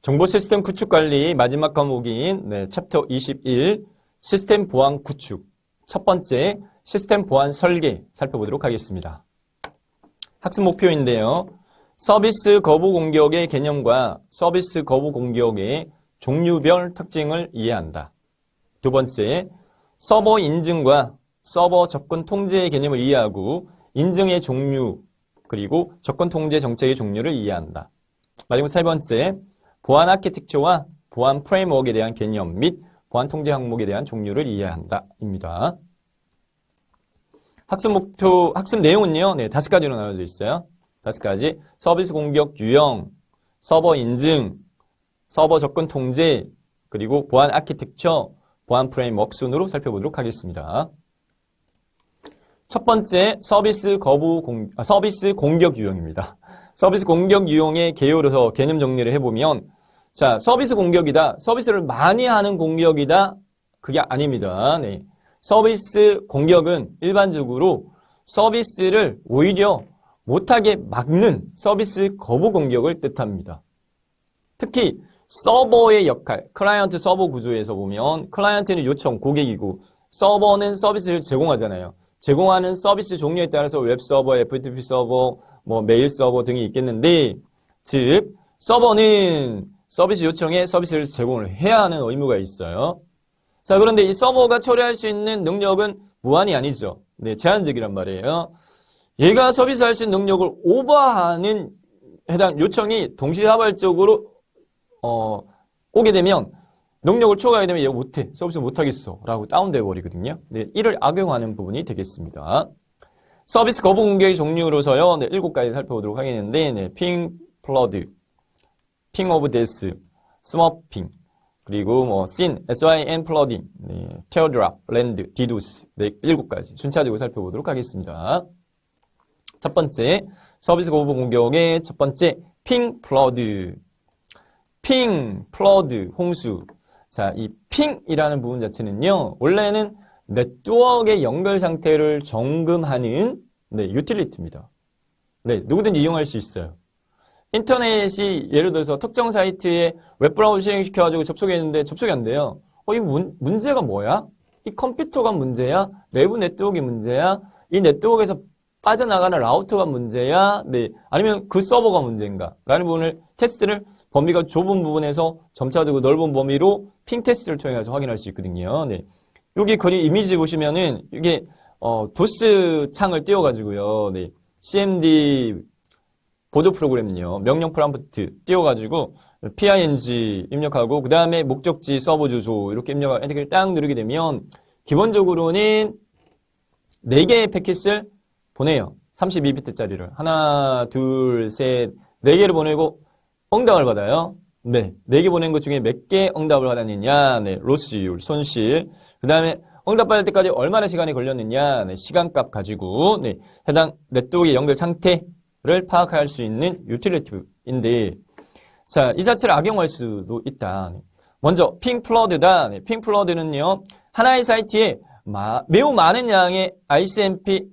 정보 시스템 구축 관리 마지막 과목인 챕터 21 시스템 보안 구축 첫 번째 시스템 보안 설계 살펴보도록 하겠습니다. 학습 목표인데요. 서비스 거부 공격의 개념과 서비스 거부 공격의 종류별 특징을 이해한다. 두 번째, 서버 인증과 서버 접근 통제의 개념을 이해하고 인증의 종류 그리고 접근 통제 정책의 종류를 이해한다. 마지막 세 번째, 보안 아키텍처와 보안 프레임워크에 대한 개념 및 보안 통제 항목에 대한 종류를 이해한다. 입니다. 학습 목표, 학습 내용은요, 5가지로 나눠져 있어요. 5가지. 서비스 공격 유형, 서버 인증, 서버 접근 통제, 그리고 보안 아키텍처, 보안 프레임워크 순으로 살펴보도록 하겠습니다. 첫 번째, 서비스 공격 유형입니다. 서비스 공격 유형의 개요로서 개념 정리를 해보면, 자, 서비스 공격이다. 서비스를 많이 하는 공격이다. 그게 아닙니다. 네. 서비스 공격은 일반적으로 서비스를 오히려 못하게 막는 서비스 거부 공격을 뜻합니다. 특히 서버의 역할, 클라이언트 서버 구조에서 보면 클라이언트는 요청, 고객이고 서버는 서비스를 제공하잖아요. 제공하는 서비스 종류에 따라서 웹 서버, FTP 서버, 메일 서버 등이 있겠는데, 즉 서버는 서비스 요청에 서비스를 제공을 해야 하는 의무가 있어요. 자, 그런데 이 서버가 처리할 수 있는 능력은 무한이 아니죠. 네, 제한적이란 말이에요. 얘가 서비스할 수 있는 능력을 오버하는 해당 요청이 동시다발적으로 오게 되면 능력을 초과하게 되면 얘가 못해. 서비스 못하겠어. 라고 다운되어 버리거든요. 네, 이를 악용하는 부분이 되겠습니다. 서비스 거부 공격의 종류로서요. 네, 7가지 살펴보도록 하겠는데, 핑 플러드, 핑 오브 데스, 스머핑, 그리고 SYN 플러딩, 테어드랍, 랜드, 디도스, 7가지 순차적으로 살펴보도록 하겠습니다. 첫 번째, 서비스 거부 공격의 첫 번째, 핑 플러드. 핑, 플러드, 홍수. 자, 이 핑이라는 부분 자체는요, 원래는 네트워크의 연결 상태를 점검하는 유틸리티입니다. 네, 누구든지 이용할 수 있어요. 인터넷이 예를 들어서 특정 사이트에 웹브라우저 실행시켜가지고 접속했는데 접속이 안 돼요. 이 문제가 뭐야? 이 컴퓨터가 문제야? 내부 네트워크가 문제야? 이 네트워크에서 빠져나가는 라우터가 문제야? 네. 아니면 그 서버가 문제인가? 라는 부분을 테스트를 범위가 좁은 부분에서 점차적으로 넓은 범위로 핑 테스트를 통해서 확인할 수 있거든요. 네. 여기 그림 이미지 보시면은 이게 도스 창을 띄워가지고요. 네. CMD 보드 프로그램은요. 명령 프롬프트 띄워가지고 ping 입력하고 그 다음에 목적지 서버 주소 이렇게 입력하고 엔터키를 딱 누르게 되면 기본적으로는 4개의 패킷을 보내요. 32비트짜리를. 하나, 둘, 셋, 4개를 보내고 응답을 받아요. 네. 4개 보낸 것 중에 몇 개 응답을 받았느냐. 네. 로스율, 손실. 그 다음에 응답 받을 때까지 얼마나 시간이 걸렸느냐. 네. 시간값 가지고, 네. 해당 네트워크의 연결 상태를 파악할 수 있는 유틸리티인데, 자, 이 자체를 악용할 수도 있다. 먼저, 핑 플러드다. 네. 핑 플러드는요, 하나의 사이트에 매우 많은 양의 ICMP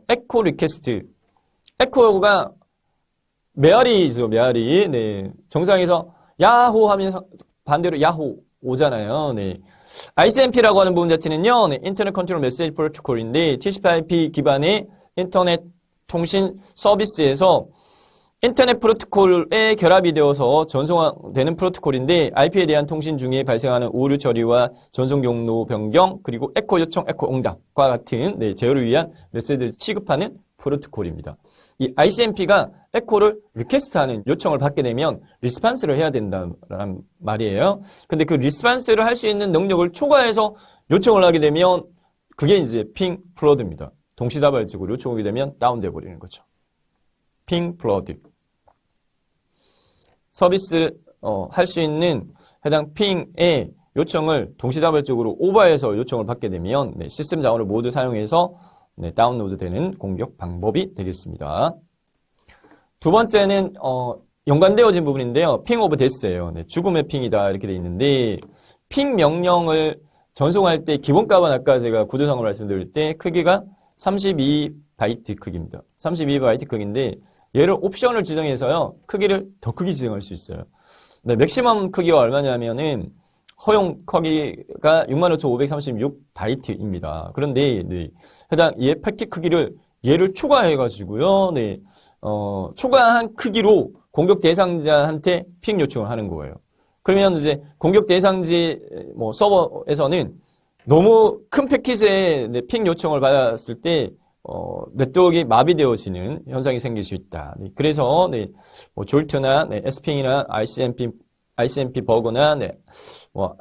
에코 리퀘스트. 에코가 메아리죠, 메아리. 네. 정상에서 야호 하면 반대로 야호 오잖아요. 네. ICMP라고 하는 부분 자체는요, 네. 인터넷 컨트롤 메시지 프로토콜인데, TCP/IP 기반의 인터넷 통신 서비스에서 인터넷 프로토콜에 결합이 되어서 전송되는 프로토콜인데, IP에 대한 통신 중에 발생하는 오류 처리와 전송 경로 변경, 그리고 에코 요청, 에코 응답과 같은 제어를 위한 메시지를 취급하는 프로토콜입니다. 이 ICMP가 에코를 리퀘스트하는 요청을 받게 되면 리스판스를 해야 된다는 말이에요. 근데 그 리스판스를 할 수 있는 능력을 초과해서 요청을 하게 되면 그게 이제 핑 플러드입니다. 동시다발적으로 요청하게 되면 다운되어 버리는 거죠. 핑 플러드. 서비스를 할 수 있는 해당 핑의 요청을 동시다발적으로 오버해서 요청을 받게 되면 시스템 자원을 모두 사용해서 다운로드 되는 공격 방법이 되겠습니다. 두 번째는 연관되어진 부분인데요. 핑 오브 데스예요. 죽음의 핑이다 이렇게 되어 있는데, 핑 명령을 전송할 때 기본값은 아까 제가 구조상으로 말씀드릴 때 크기가 32바이트 크기입니다. 32바이트 크기인데 얘를 옵션을 지정해서요, 크기를 더 크게 지정할 수 있어요. 네, 맥시멈 크기가 얼마냐면은 허용 크기가 65,536바이트입니다. 그런데 네, 해당 얘 패킷 크기를 얘를 추가해가지고요. 네, 추가한 크기로 공격 대상자한테 핑 요청을 하는 거예요. 그러면 이제 공격 대상지 뭐 서버에서는 너무 큰 패킷에 네, 핑 요청을 받았을 때 네트워크가 마비되어지는 현상이 생길 수 있다. 네, 그래서 네, 뭐 졸트나 네, SPing이나 ICMP 버거나 네, 뭐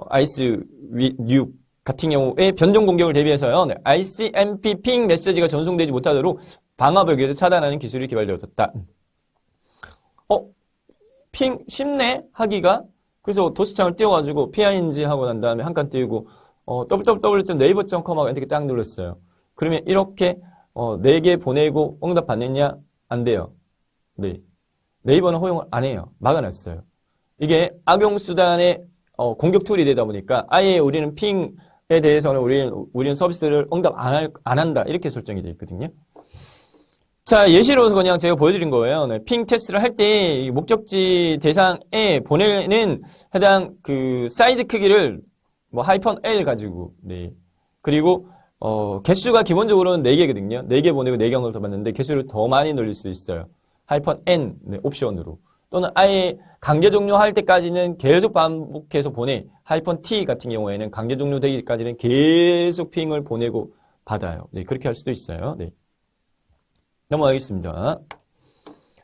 아이스 뉴 같은 경우에 변종 공격을 대비해서요. 네, ICMP 핑 메시지가 전송되지 못하도록 방화벽에서 차단하는 기술이 개발되어졌다. 핑 쉽네 하기가. 그래서 도스창을 띄워가지고 PING 하고 난 다음에 한 칸 띄우고 www.naver.com 하고 이렇게 딱 눌렀어요. 그러면 이렇게 4개 보내고 응답 받느냐? 안 돼요. 네. 네이버는 허용을 안 해요. 막아놨어요. 이게 악용 수단의 공격 툴이 되다 보니까 아예 우리는 핑에 대해서는 우리는 서비스를 응답 안 한다. 이렇게 설정이 되어 있거든요. 자, 예시로서 그냥 제가 보여드린 거예요. 네, 핑 테스트를 할 때 목적지 대상에 보내는 해당 그 사이즈 크기를 뭐 -L 가지고 네. 그리고 개수가 기본적으로는 4개거든요. 4개 보내고 4개 언급을 더 받는데 개수를 더 많이 늘릴 수도 있어요. -N 네, 옵션으로. 또는 아예 강제 종료할 때까지는 계속 반복해서 보내. -T 같은 경우에는 강제 종료되기까지는 계속 핑을 보내고 받아요. 네, 그렇게 할 수도 있어요. 네. 넘어가겠습니다.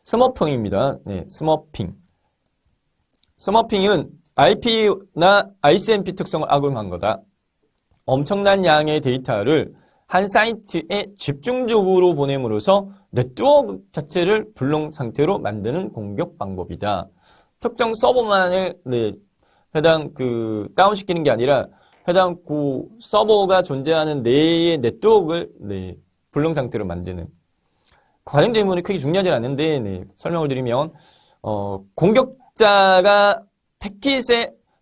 스머핑입니다. 네, 스머핑. 스머핑은 IP나 ICMP 특성을 악용한 거다. 엄청난 양의 데이터를 한 사이트에 집중적으로 보냄으로써 네트워크 자체를 불능 상태로 만드는 공격 방법이다. 특정 서버만을 네, 해당 다운시키는 게 아니라 해당 서버가 존재하는 내의 네트워크를 네, 불능 상태로 만드는. 과정 질문이 크게 중요하지 않은데 네, 설명을 드리면 공격자가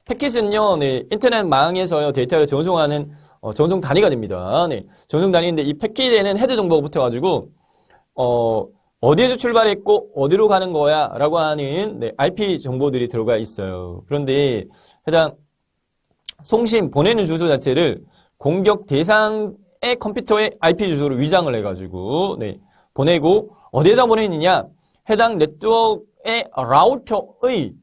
패킷은요 네, 인터넷망에서요 데이터를 전송하는 전송 단위가 됩니다. 네, 전송 단위인데 이 패킷에는 헤드 정보가 붙어가지고 어디에서 출발했고 어디로 가는 거야 라고 하는 네, IP 정보들이 들어가 있어요. 그런데 해당 송신 보내는 주소 자체를 공격 대상의 컴퓨터의 IP 주소로 위장을 해가지고 네, 보내고 어디에다 보내느냐? 해당 네트워크의 라우터의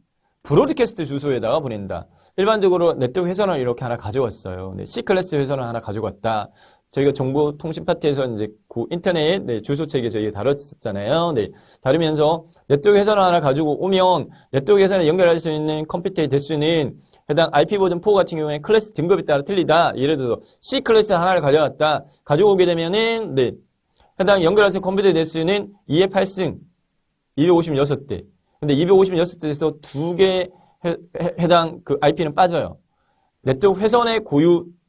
브로드캐스트 주소에다가 보낸다. 일반적으로 네트워크 회선을 이렇게 하나 가져왔어요. 네, C클래스 회선을 하나 가져갔다. 저희가 정보통신 파트에서 이제 인터넷 네, 주소 체계 저희가 다뤘었잖아요. 네, 다루면서 네트워크 회선을 하나 가지고 오면 네트워크 회선에 연결할 수 있는 컴퓨터의 대수는 해당 IP 버전 4 같은 경우에 클래스 등급에 따라 틀리다. 예를 들어서 C 클래스 하나를 가져왔다. 가져오게 되면은 네, 해당 연결할 수 있는 컴퓨터의 대수는 2의 8승, 256대. 근데 256대에서 2개 해당 IP는 빠져요. 네트워크 회선에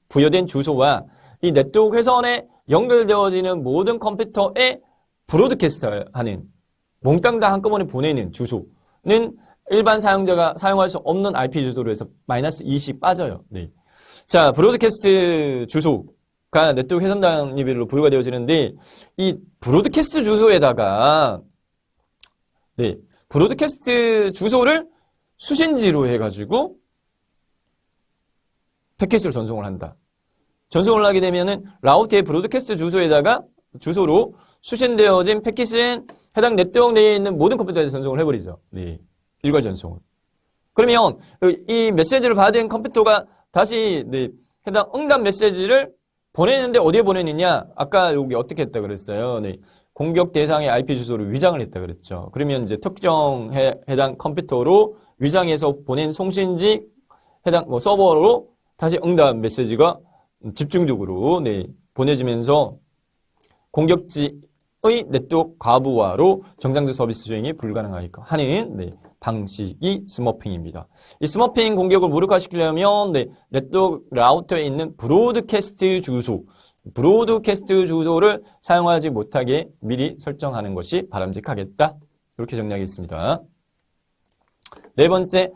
부여된 주소와 이 네트워크 회선에 연결되어지는 모든 컴퓨터에 브로드캐스트 하는 몽땅 다 한꺼번에 보내는 주소는 일반 사용자가 사용할 수 없는 IP 주소로 해서 -2씩 빠져요. 네. 자, 브로드캐스트 주소가 네트워크 회선 단위별로 부여가 되어지는데 이 브로드캐스트 주소에다가 네, 브로드캐스트 주소를 수신지로 해가지고 패킷을 전송을 한다. 전송을 하게 되면은 라우터의 브로드캐스트 주소로 수신되어진 패킷은 해당 네트워크 내에 있는 모든 컴퓨터에 전송을 해버리죠. 네, 일괄 전송을. 그러면 이 메시지를 받은 컴퓨터가 다시 네, 해당 응답 메시지를 보내는데 어디에 보내느냐? 아까 여기 어떻게 했다 그랬어요? 네, 공격 대상의 IP 주소를 위장을 했다 그랬죠. 그러면 이제 특정 해당 컴퓨터로 위장해서 보낸 송신지 해당 서버로 다시 응답 메시지가 집중적으로 네, 보내지면서 공격지의 네트워크 과부하로 정상적 서비스 수행이 불가능하게 하는 네, 방식이 스머핑입니다. 이 스머핑 공격을 무력화시키려면 네, 네트워크 라우터에 있는 브로드캐스트 주소를 사용하지 못하게 미리 설정하는 것이 바람직하겠다. 이렇게 정리하겠습니다. 네 번째,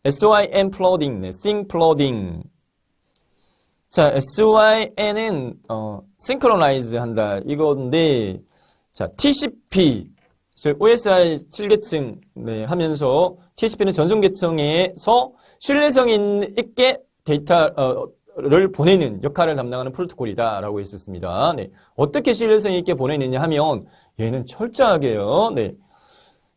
SYN 플러딩, 네, Sync 플러딩. 자, SYN은 synchronized 한다 이건데, 자, TCP OSI 7계층 네, 하면서 TCP는 전송 계층에서 신뢰성 있게 데이터를 보내는 역할을 담당하는 프로토콜이다라고 했었습니다. 네, 어떻게 신뢰성 있게 보내느냐 하면 얘는 철저하게요. 네,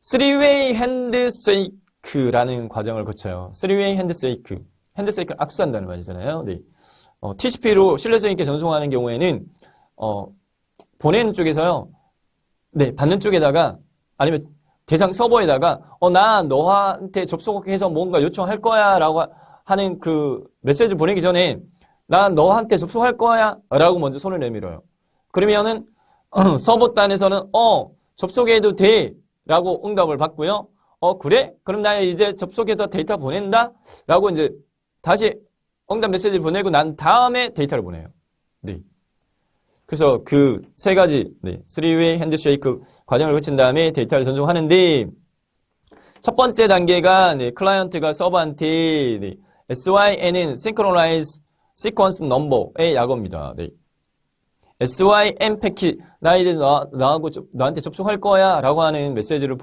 3-way handshake라는 과정을 거쳐요. 3-way handshake를 악수한다는 말이잖아요. 네, TCP로 신뢰성 있게 전송하는 경우에는 보내는 쪽에서요. 네, 받는 쪽에다가 아니면 대상 서버에다가 나 너한테 접속해서 뭔가 요청할 거야 라고 하는 그 메시지를 보내기 전에 나 너한테 접속할 거야 라고 먼저 손을 내밀어요. 그러면은 서버 단에서는 접속해도 돼 라고 응답을 받고요. 그래? 그럼 나 이제 접속해서 데이터 보낸다 라고 이제 다시 응답 메시지를 보내고 난 다음에 데이터를 보내요. 네. 그래서 그 세 가지, 네, 3-way 핸드쉐이크 과정을 거친 다음에 데이터를 전송하는데, 첫 번째 단계가, 네, 클라이언트가 서버한테, 네, SYN은 Synchronize Sequence Number의 약어입니다. 네. SYN 패킷, 나 이제 나하고 너한테 접속할 거야 라고 하는 메시지를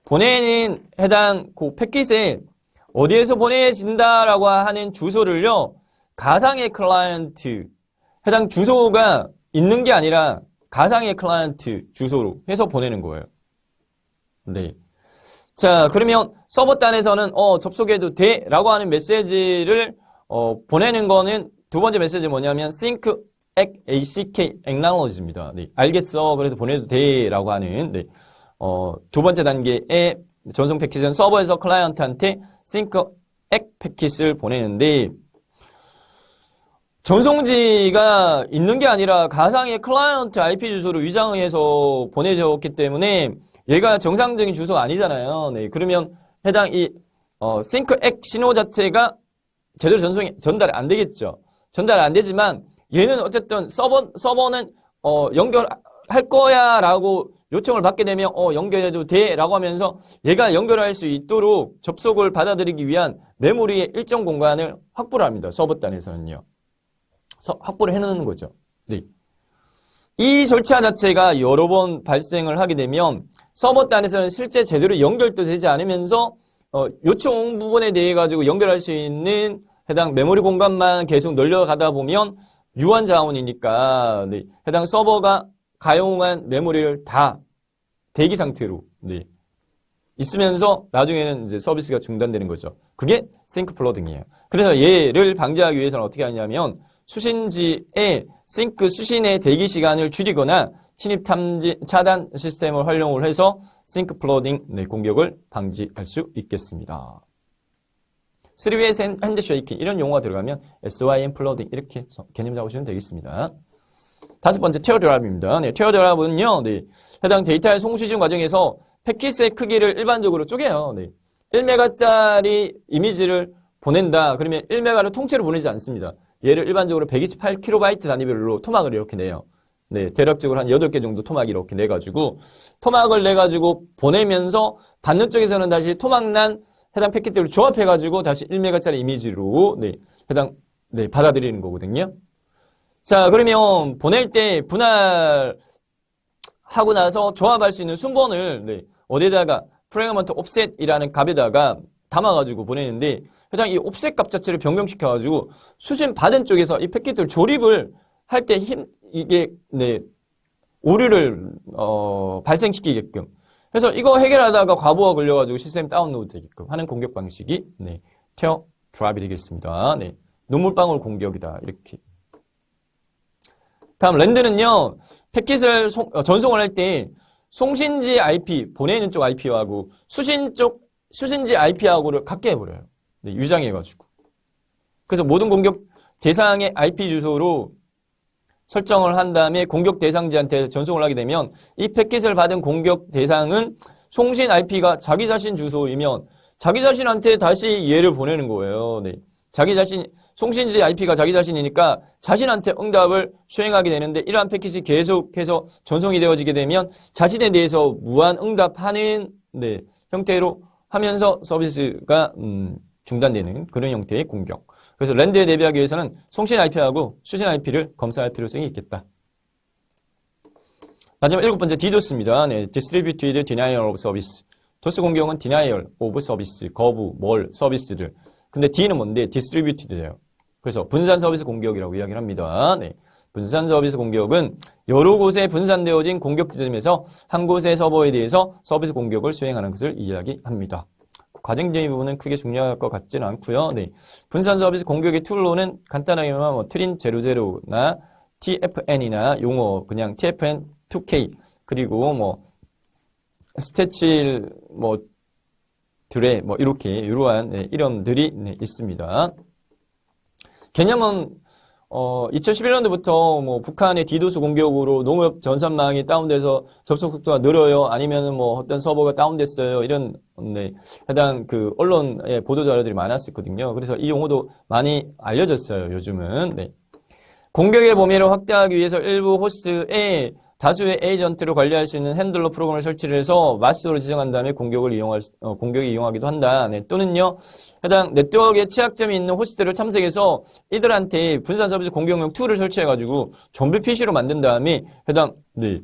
보내는 해당 그 패킷에 어디에서 보내진다라고 하는 주소를요, 가상의 클라이언트, 해당 주소가 있는 게 아니라 가상의 클라이언트 주소로 해서 보내는 거예요. 네. 자, 그러면 서버 단에서는 접속해도 돼 라고 하는 메시지를 보내는 거는 두 번째 메시지 뭐냐면 sync ack acknowledge입니다. 네. 알겠어. 그래도 보내도 돼 라고 하는 네. 두 번째 단계의 전송 패킷은 서버에서 클라이언트한테 sync ack 패킷을 보내는데, 전송지가 있는 게 아니라 가상의 클라이언트 IP 주소로 위장해서 보내졌기 때문에 얘가 정상적인 주소가 아니잖아요. 네, 그러면 해당 이 싱크액 신호 자체가 제대로 전달이 안 되겠죠. 전달 안 되지만 얘는 어쨌든 서버는 연결할 거야 라고 요청을 받게 되면 연결해도 돼 라고 하면서 얘가 연결할 수 있도록 접속을 받아들이기 위한 메모리의 일정 공간을 확보를 합니다. 서버 단에서는요. 확보를 해놓는 거죠. 네. 이 절차 자체가 여러 번 발생을 하게 되면 서버 단에서는 실제 제대로 연결도 되지 않으면서 요청 부분에 대해 가지고 연결할 수 있는 해당 메모리 공간만 계속 늘려가다 보면 유한 자원이니까 네. 해당 서버가 가용한 메모리를 다 대기 상태로 네. 있으면서 나중에는 이제 서비스가 중단되는 거죠. 그게 싱크 플러딩이에요. 그래서 얘를 방지하기 위해서는 어떻게 하냐면 수신지의 싱크 수신의 대기 시간을 줄이거나 침입 탐지 차단 시스템을 활용을 해서 싱크 플러딩 네, 공격을 방지할 수 있겠습니다. 3-way 핸드쉐이킹 이런 용어가 들어가면 SYN 플러딩 이렇게 개념 잡으시면 되겠습니다. 다섯 번째 테어드랍입니다. 네, 테어드랍은요, 네, 해당 데이터의 송수신 과정에서 패킷의 크기를 일반적으로 쪼개요. 네, 1메가짜리 이미지를 보낸다. 그러면 1메가를 통째로 보내지 않습니다. 얘를 일반적으로 128KB 단위별로 토막을 이렇게 내요. 네, 대략적으로 한 8개 정도 토막이 이렇게 내가지고, 토막을 내가지고 보내면서 받는 쪽에서는 다시 토막난 해당 패킷들을 조합해가지고 다시 1메가짜리 이미지로, 네, 네, 받아들이는 거거든요. 자, 그러면 보낼 때 분할하고 나서 조합할 수 있는 순번을, 네, 어디에다가 프래그먼트 옵셋이라는 값에다가 담아가지고 보내는데, 해당 이 옵셋 값 자체를 변경시켜가지고 수신 받은 쪽에서 이 패킷을 조립을 할 때 이게 네 오류를 발생시키게끔 그래서 이거 해결하다가 과부하 걸려가지고 시스템 다운로드 되게끔 하는 공격 방식이 네 테어 드랍이 되겠습니다. 네 눈물방울 공격이다 이렇게. 다음 랜드는요 패킷을 전송을 할 때 송신지 IP 보내는 쪽 IP하고 수신지 IP하고를 같게 해버려요. 네, 유장해가지고. 그래서 모든 공격 대상의 IP 주소로 설정을 한 다음에 공격 대상지한테 전송을 하게 되면 이 패킷을 받은 공격 대상은 송신 IP가 자기 자신 주소이면 자기 자신한테 다시 얘를 보내는 거예요. 네. 자기 자신, 송신지 IP가 자기 자신이니까 자신한테 응답을 수행하게 되는데 이러한 패킷이 계속해서 전송이 되어지게 되면 자신에 대해서 무한 응답하는 네, 형태로 하면서 서비스가 중단되는 그런 형태의 공격. 그래서 랜드에 대비하기 위해서는 송신 IP하고 수신 IP를 검사할 필요성이 있겠다. 마지막 7번째 DDoS입니다. 네, Distributed Denial of Service. 도스 공격은 Denial of Service, 거부, 서비스를. 근데 D는 뭔데? Distributed예요. 그래서 분산 서비스 공격이라고 이야기를 합니다. 네. 분산 서비스 공격은 여러 곳에 분산되어진 공격 지점에서 한 곳의 서버에 대해서 서비스 공격을 수행하는 것을 이야기합니다. 과정적인 부분은 크게 중요할 것 같지는 않고요. 네. 분산 서비스 공격의 툴로는 간단하게만 뭐 트린 00나 TFN이나 용어 그냥 TFN2K 그리고 뭐 스태칠 뭐 드레 뭐 이렇게 이러한 네, 이름들이 네, 있습니다. 개념은 2011년도부터 뭐 북한의 디도스 공격으로 농업 전산망이 다운돼서 접속 속도가 느려요. 아니면은 뭐 어떤 서버가 다운됐어요. 이런 네, 해당 그 언론의 보도 자료들이 많았었거든요. 그래서 이 용어도 많이 알려졌어요. 요즘은. 네. 공격의 범위를 확대하기 위해서 일부 호스트에 다수의 에이전트를 관리할 수 있는 핸들러 프로그램을 설치를 해서 마스터를 지정한 다음에 공격을 공격에 이용하기도 한다. 네. 또는요, 해당 네트워크에 취약점이 있는 호스트를 참석해서 이들한테 분산 서비스 공격용 툴을 설치해가지고 좀비 PC로 만든 다음에 해당, 네,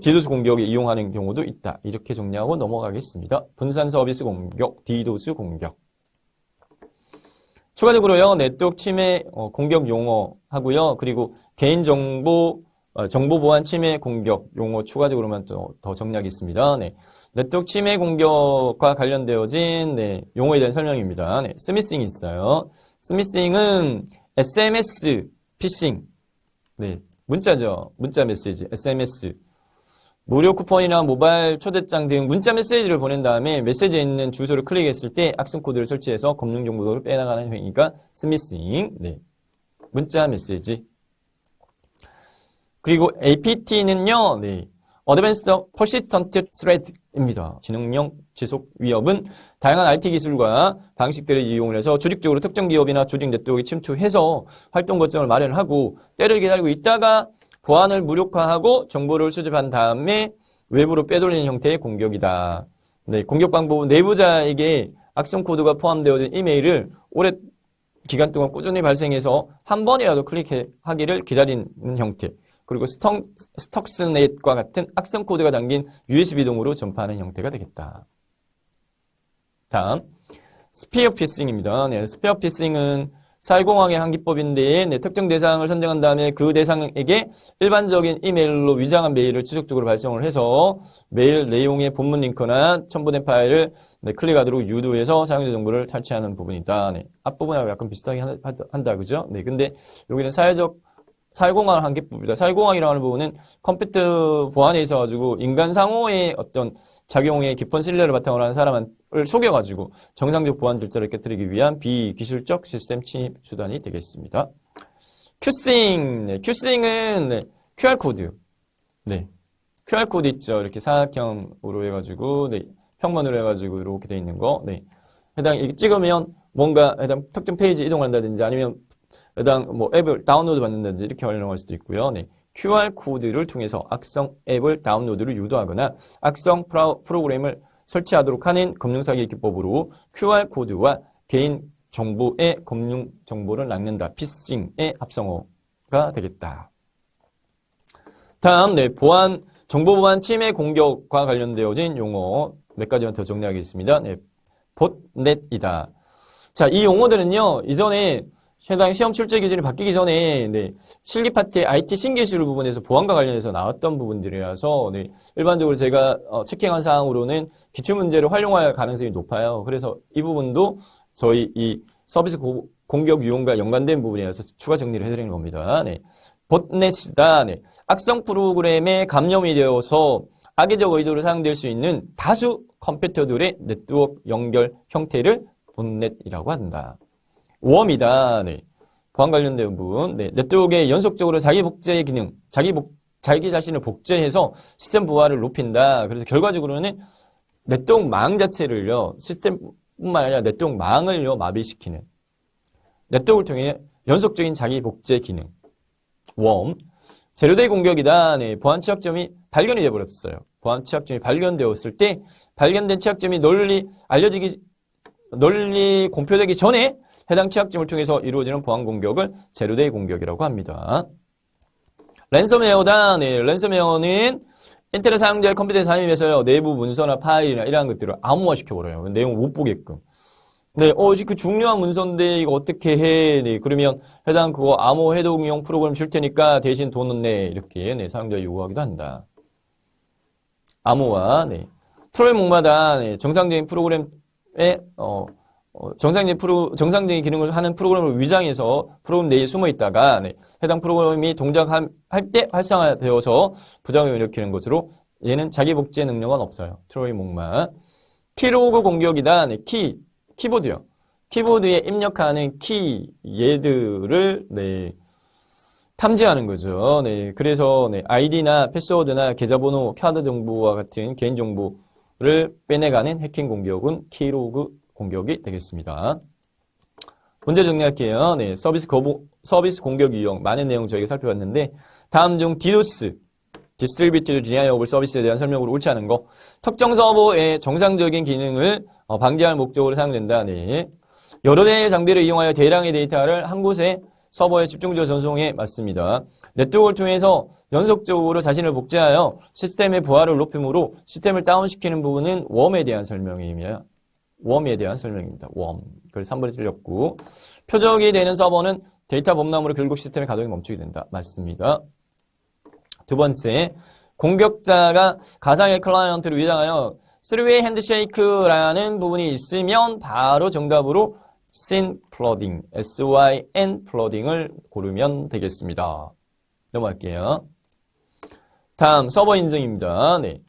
디도스 공격에 이용하는 경우도 있다. 이렇게 정리하고 넘어가겠습니다. 분산 서비스 공격, 디도스 공격. 추가적으로요, 네트워크 침해 공격 용어 하고요. 그리고 개인정보 정보 보안 침해 공격 용어 추가적으로만 더 정리하기 있습니다. 네. 네트워크 침해 공격과 관련되어진 네, 용어에 대한 설명입니다. 네. 스미싱이 있어요. 스미싱은 SMS 피싱. 네. 문자죠. 문자 메시지. SMS. 무료 쿠폰이나 모바일 초대장 등 문자 메시지를 보낸 다음에 메시지에 있는 주소를 클릭했을 때 악성 코드를 설치해서 검증 정보를 빼나가는 행위가 스미싱. 네. 문자 메시지. 그리고 APT는요, 네. Advanced Persistent Threat입니다. 지능형 지속 위협은 다양한 IT 기술과 방식들을 이용을 해서 조직적으로 특정 기업이나 조직 네트워크에 침투해서 활동 거점을 마련하고 때를 기다리고 있다가 보안을 무력화하고 정보를 수집한 다음에 외부로 빼돌리는 형태의 공격이다. 네, 공격 방법은 내부자에게 악성 코드가 포함되어진 이메일을 오래 기간 동안 꾸준히 발생해서 한 번이라도 클릭하기를 기다리는 형태. 그리고 스톡스넷과 같은 악성 코드가 담긴 USB 동으로 전파하는 형태가 되겠다. 다음, 스피어 피싱입니다. 네, 스피어 피싱은 사회공학의 한 기법인데 네, 특정 대상을 선정한 다음에 그 대상에게 일반적인 이메일로 위장한 메일을 지속적으로 발송을 해서 메일 내용의 본문 링크나 첨부된 파일을 네, 클릭하도록 유도해서 사용자 정보를 탈취하는 부분이다. 네, 앞부분하고 약간 비슷하게 한다, 그죠? 네, 근데 여기는 사회공학을 한 기법이다. 사회공학이라고 하는 부분은 컴퓨터 보안에 있어가지고 인간 상호의 어떤 작용에 깊은 신뢰를 바탕으로 하는 사람을 속여가지고 정상적 보안 절차를 깨뜨리기 위한 비기술적 시스템 침입 수단이 되겠습니다. 큐싱. 네, 큐싱은 네, QR코드. 네, QR코드 있죠. 이렇게 사각형으로 해가지고, 네, 평면으로 해가지고 이렇게 돼 있는 거. 네, 해당 이렇게 찍으면 뭔가 해당 특정 페이지 이동한다든지 아니면 해당 뭐 앱을 다운로드 받는다든지 이렇게 활용할 수도 있고요. 네. QR코드를 통해서 악성 앱을 다운로드를 유도하거나 악성 프로그램을 설치하도록 하는 금융사기 기법으로 QR코드와 개인 정보의 금융 정보를 낚는다. 피싱의 합성어가 되겠다. 다음, 네, 정보 보안 침해 공격과 관련되어진 용어 몇 가지만 더 정리하겠습니다. 네, 봇넷이다. 자, 이 용어들은요, 이전에 해당 시험 출제 기준이 바뀌기 전에 네, 실기 파트의 IT 신기술 부분에서 보안과 관련해서 나왔던 부분들이라서 네, 일반적으로 제가 체킹한 사항으로는 기출문제를 활용할 가능성이 높아요. 그래서 이 부분도 저희 이 서비스 공격 유형과 연관된 부분이라서 추가 정리를 해드리는 겁니다. 네. 봇넷이다. 네. 악성 프로그램에 감염이 되어서 악의적 의도로 사용될 수 있는 다수 컴퓨터들의 네트워크 연결 형태를 봇넷이라고 한다. 웜이다. 네. 보안 관련된 부분. 네. 네트워크에 연속적으로 자기 복제 기능, 자기 자신을 복제해서 시스템 보안을 높인다. 그래서 결과적으로는 네트워크 망 자체를요, 시스템뿐만 아니라 네트워크 망을요, 마비시키는. 네트워크를 통해 연속적인 자기 복제 기능. 웜. 제로데이 공격이다. 네. 보안 취약점이 발견이 되어버렸어요. 보안 취약점이 발견되었을 때, 발견된 취약점이 널리 공표되기 전에 해당 취약점을 통해서 이루어지는 보안 공격을 제로데이 공격이라고 합니다. 랜섬웨어다. 네, 랜섬웨어는 인터넷 사용자의 컴퓨터에 잠입해서요, 내부 문서나 파일이나 이러한 것들을 암호화시켜버려요. 내용 못 보게끔. 네, 그 중요한 문서인데 이거 어떻게 해? 네, 그러면 해당 그거 암호 해독용 프로그램 줄 테니까 대신 돈은 내. 이렇게, 네, 사용자 요구하기도 한다. 암호화, 네. 트로이 목마다, 네, 정상적인 프로그램에, 정상적인 기능을 하는 프로그램을 위장해서 프로그램 내에 숨어 있다가, 네, 해당 프로그램이 동작할 때 활성화되어서 부작용을 일으키는 것으로 얘는 자기 복제 능력은 없어요. 트로이 목마. 키로그 공격이다. 네, 키보드요. 키보드에 입력하는 키, 얘들을, 네, 탐지하는 거죠. 네, 그래서, 네, 아이디나 패스워드나 계좌번호, 카드 정보와 같은 개인 정보를 빼내가는 해킹 공격은 키로그 공격이 되겠습니다. 문제 정리할게요. 네, 서비스 공격 유형, 많은 내용 저희가 살펴봤는데, 다음 중 디도스, Distributed Denial 서비스에 대한 설명으로 옳지 않은 거. 특정 서버의 정상적인 기능을 방지할 목적으로 사용된다. 네. 여러 대의 장비를 이용하여 대량의 데이터를 한 곳에 서버에 집중적으로 전송해 맞습니다. 네트워크를 통해서 연속적으로 자신을 복제하여 시스템의 부하를 높임으로 시스템을 다운시키는 부분은 웜에 대한 설명입니다. 웜에 대한 설명입니다. 웜. 그래서 3번이 틀렸고, 표적이 되는 서버는 데이터 범람으로 결국 시스템의 가동이 멈추게 된다. 맞습니다. 두 번째, 공격자가 가상의 클라이언트를 위장하여 3-way 핸드쉐이크라는 부분이 있으면 바로 정답으로 SYN 플러딩, SYN 플러딩을 고르면 되겠습니다. 넘어갈게요. 다음, 서버 인증입니다. 네.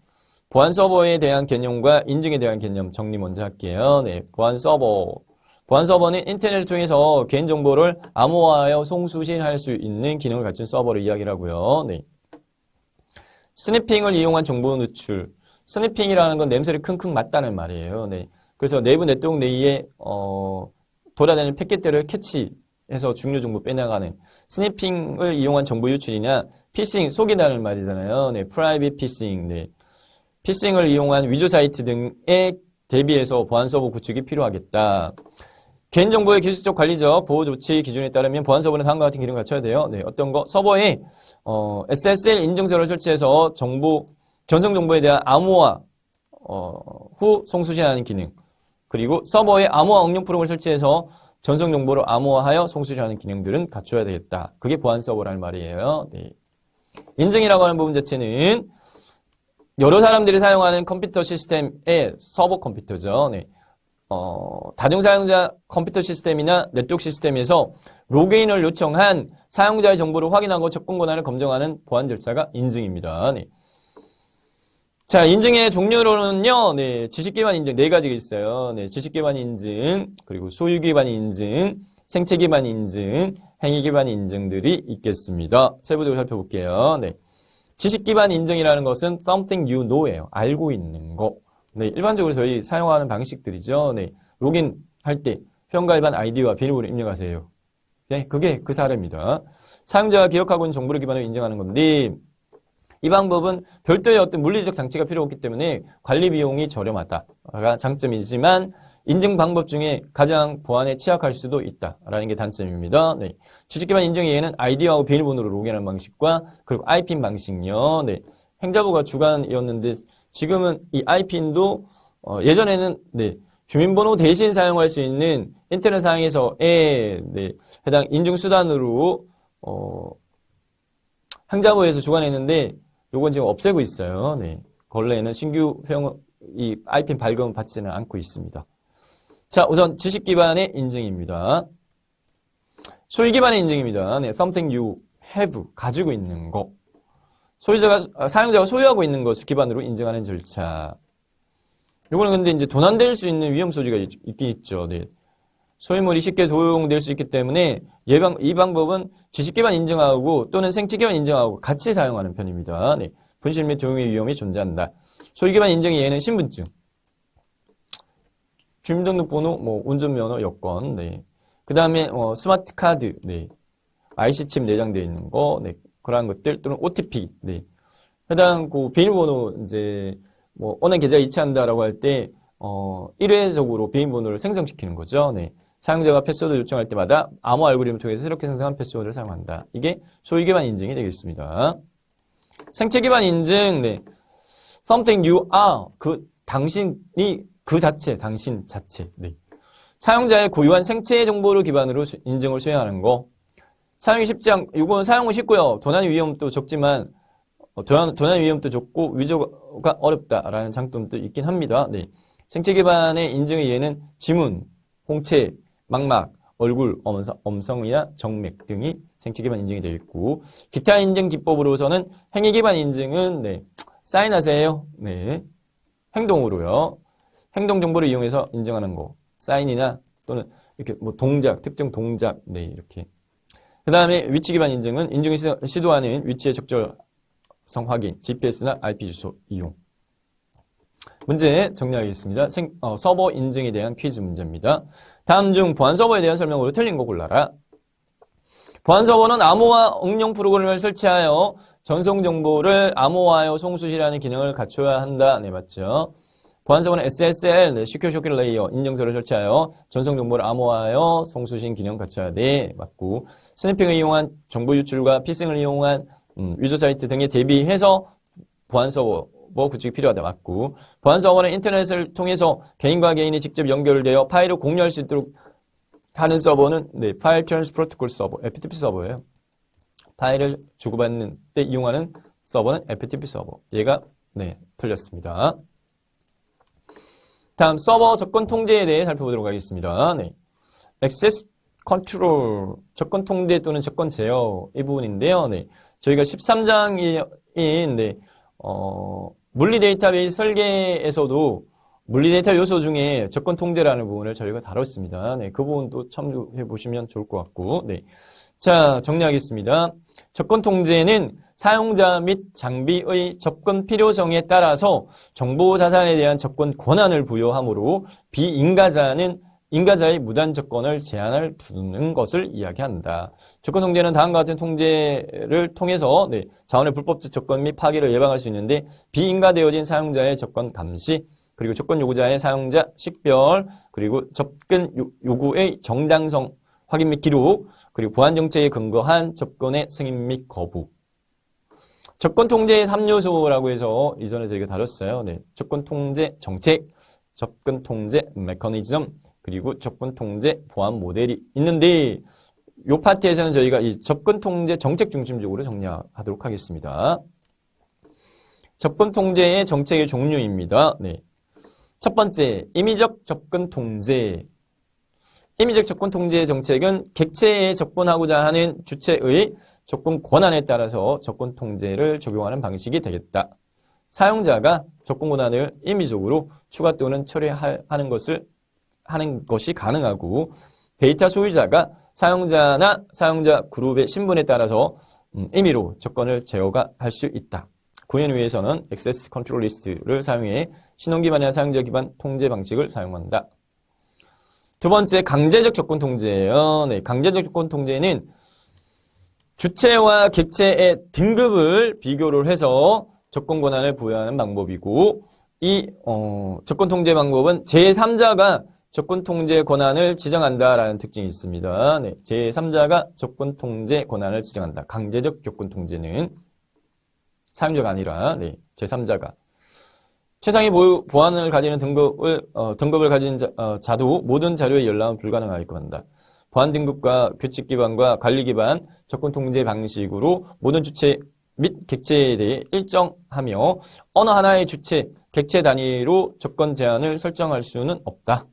보안 서버에 대한 개념과 인증에 대한 개념 정리 먼저 할게요. 네. 보안 서버는 인터넷을 통해서 개인정보를 암호화하여 송수신할 수 있는 기능을 갖춘 서버를 이야기를 하고요. 네. 스니핑을 이용한 정보 누출. 스니핑이라는 건 냄새를 킁킁 맡다는 말이에요. 네. 그래서 내부 네트워크 내에 돌아다니는 패킷들을 캐치해서 중요 정보 빼나가는 스니핑을 이용한 정보 유출이냐, 피싱, 속이다는 말이잖아요. 네. 프라이빗 피싱. 네. 피싱을 이용한 위조 사이트 등에 대비해서 보안 서버 구축이 필요하겠다. 개인정보의 기술적 관리적 보호 조치 기준에 따르면 보안 서버는 다음과 같은 기능을 갖춰야 돼요. 네, 어떤 거? 서버에 SSL 인증서를 설치해서 전송 정보에 대한 암호화 후 송수신하는 기능. 그리고 서버에 암호화 응용 프로그램을 설치해서 전송 정보를 암호화하여 송수신하는 기능들은 갖춰야 되겠다. 그게 보안 서버라는 말이에요. 네. 인증이라고 하는 부분 자체는 여러 사람들이 사용하는 컴퓨터 시스템의 서버 컴퓨터죠. 네. 다중 사용자 컴퓨터 시스템이나 네트워크 시스템에서 로그인을 요청한 사용자의 정보를 확인하고 접근 권한을 검증하는 보안 절차가 인증입니다. 네. 자, 인증의 종류로는요, 네, 지식 기반 인증 4가지가 있어요. 네, 지식 기반 인증, 그리고 소유 기반 인증, 생체 기반 인증, 행위 기반 인증들이 있겠습니다. 세부적으로 살펴볼게요. 네. 지식 기반 인증이라는 것은 something you know예요. 알고 있는 거. 네, 일반적으로 저희 사용하는 방식들이죠. 네, 로그인할 때 회원가 일반 아이디와 비밀번호 입력하세요. 네, 그게 그 사례입니다. 사용자가 기억하고 있는 정보를 기반으로 인증하는 건데, 이 방법은 별도의 어떤 물리적 장치가 필요 없기 때문에 관리 비용이 저렴하다가 장점이지만 인증 방법 중에 가장 보안에 취약할 수도 있다라는 게 단점입니다. 네. 지식 기반 인증 외에는 아이디하고 비밀번호로 로그인하는 방식과 그리고 IP인 방식요. 네. 행자부가 주관이었는데 지금은 이 IP인도 예전에는 네, 주민번호 대신 사용할 수 있는 인터넷 상에서의 네, 해당 인증 수단으로 행자부에서 주관했는데 요건 지금 없애고 있어요. 네. 원래는 신규 회원 이 IPN 발급은 받지는 않고 있습니다. 자, 우선 지식 기반의 인증입니다. 소유 기반의 인증입니다. 네, something you have 가지고 있는 거. 사용자가 소유하고 있는 것을 기반으로 인증하는 절차. 요거는 근데 이제 도난될 수 있는 위험 소지가 있긴 있죠. 네. 소유물이 쉽게 도용될 수 있기 때문에 이 방법은 지식 기반 인증하고 또는 생체 기반 인증하고 같이 사용하는 편입니다. 네. 분실 및 도용의 위험이 존재한다. 소유 기반 인증의 예는 신분증, 주민등록번호, 운전면허, 여권, 네. 그 다음에 스마트 카드, 네. IC칩 내장되어 있는 거, 네. 그러한 것들 또는 OTP, 네. 해당 비밀번호 이제 어느 계좌에 이체한다라고 할 때 일회적으로 비밀번호를 생성시키는 거죠. 네. 사용자가 패스워드 요청할 때마다 암호 알고리즘을 통해서 새롭게 생성한 패스워드를 사용한다. 이게 소위 기반 인증이 되겠습니다. 생체 기반 인증, 네. Something you are, 당신이 그 자체, 당신 자체. 네. 사용자의 고유한 생체 정보를 기반으로 인증을 수행하는 거. 사용이 쉽지 이건 사용은 쉽고요. 도난 위험도 적지만, 도난 위험도 적고 위조가 어렵다라는 장점도 있긴 합니다. 네. 생체 기반의 인증의 예는 지문, 홍채, 망막, 얼굴, 엄성이나 정맥 등이 생체 기반 인증이 되어 있고, 기타 인증 기법으로서는 행위 기반 인증은, 네. 사인하세요. 네. 행동으로요. 행동 정보를 이용해서 인증하는 거. 사인이나 또는 이렇게 뭐 동작, 특정 동작, 네, 이렇게. 그 다음에 위치 기반 인증은 인증을 시도하는 위치의 적절성 확인, GPS나 IP 주소 이용. 문제 정리하겠습니다. 서버 인증에 대한 퀴즈 문제입니다. 다음 중 보안 서버에 대한 설명으로 틀린 거 골라라. 보안 서버는 암호화 응용 프로그램을 설치하여 전송 정보를 암호화하여 송수시라는 기능을 갖춰야 한다. 네, 맞죠? 보안 서버는 SSL, 네, Secure Socket Layer 인증서를 설치하여 전송 정보를 암호화하여 송수신 기능 갖춰야 돼. 맞고, 스니핑을 이용한 정보 유출과 피싱을 이용한 유저 사이트 등에 대비해서 보안 서버 구축이 필요하다. 맞고, 보안 서버는 인터넷을 통해서 개인과 개인이 직접 연결되어 파일을 공유할 수 있도록 하는 서버는 네, 파일 트랜스 프로토콜 서버, FTP 서버예요. 파일을 주고받는 때 이용하는 서버는 FTP 서버. 얘가 네, 틀렸습니다. 다음 서버 접근 통제에 대해 살펴보도록 하겠습니다. 네. Access Control, 접근 통제 또는 접근 제어 이 부분인데요. 네. 저희가 13장인 네, 물리 데이터베이스 설계에서도 물리 데이터 요소 중에 접근 통제라는 부분을 저희가 다뤘습니다. 네, 그 부분도 참조해 보시면 좋을 것 같고, 네. 자, 정리하겠습니다. 접근 통제는 사용자 및 장비의 접근 필요성에 따라서 정보 자산에 대한 접근 권한을 부여하므로 인가자의 무단 접근을 제한을 두는 것을 이야기한다. 접근 통제는 다음과 같은 통제를 통해서 네, 자원의 불법적 접근 및 파기를 예방할 수 있는데 비인가되어진 사용자의 접근 감시, 그리고 접근 요구자의 사용자 식별, 그리고 접근 요구의 정당성 확인 및 기록, 그리고 보안 정책에 근거한 접근의 승인 및 거부. 접근 통제의 3요소라고 해서 이전에 저희가 다뤘어요. 네. 접근 통제 정책, 접근 통제 메커니즘, 그리고 접근 통제 보안 모델이 있는데 이 파트에서는 저희가 이 접근 통제 정책 중심적으로 정리하도록 하겠습니다. 접근 통제의 정책의 종류입니다. 네. 첫 번째, 임의적 접근 통제. 임의적 접근 통제 정책은 객체에 접근하고자 하는 주체의 접근 권한에 따라서 접근 통제를 적용하는 방식이 되겠다. 사용자가 접근 권한을 임의적으로 추가 또는 처리하는 것이 가능하고 데이터 소유자가 사용자나 사용자 그룹의 신분에 따라서 임의로 접근을 제어할 수 있다. 구현을 위해서는 액세스 컨트롤 리스트를 사용해 신원 기반이나 사용자 기반 통제 방식을 사용한다. 두 번째, 강제적 접근 통제예요. 네, 강제적 접근 통제는 주체와 객체의 등급을 비교를 해서 접근 권한을 부여하는 방법이고 이 접근 통제 방법은 제3자가 접근 통제 권한을 지정한다라는 특징이 있습니다. 네, 제3자가 접근 통제 권한을 지정한다. 강제적 접근 통제는 사용자가 아니라 네, 제3자가 최상위 보안을 가지는 등급을 가진 자도 모든 자료의 열람은 불가능하게끔 한다. 보안 등급과 규칙 기반과 관리 기반 접근 통제 방식으로 모든 주체 및 객체에 대해 일정하며 어느 하나의 주체, 객체 단위로 접근 제한을 설정할 수는 없다.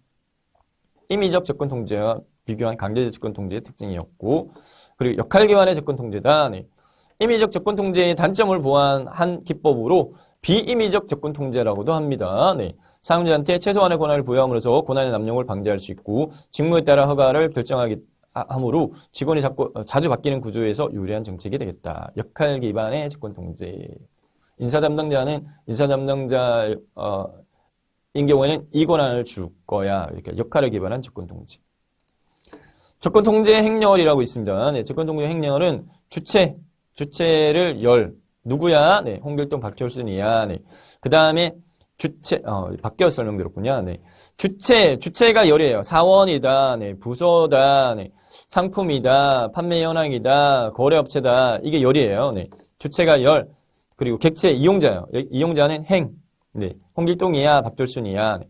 임의적 접근 통제와 비교한 강제적 접근 통제의 특징이었고, 그리고 역할 기반의 접근 통제다. 네. 임의적 접근 통제의 단점을 보완한 기법으로 비임의적 접근 통제라고도 합니다. 네. 사용자한테 최소한의 권한을 부여함으로써 권한의 남용을 방지할 수 있고 직무에 따라 허가를 결정하기 함으로 직원이 자주 바뀌는 구조에서 유리한 정책이 되겠다. 역할 기반의 접근 통제. 인사 담당자인 경우에는 이 권한을 줄 거야. 이렇게 역할에 기반한 접근 통제. 접근 통제 행렬이라고 있습니다. 네, 접근 통제 행렬은 주체를 누구야? 네, 홍길동 박철순이야. 네. 그 다음에 주체, 바뀌어서 설명드렸군요. 네. 주체가 열이에요. 사원이다, 네. 부서다, 네. 상품이다, 판매 현황이다, 거래업체다. 이게 열이에요. 네. 주체가 열. 그리고 객체, 이용자요. 이용자는 행. 네. 홍길동이야, 박돌순이야. 네.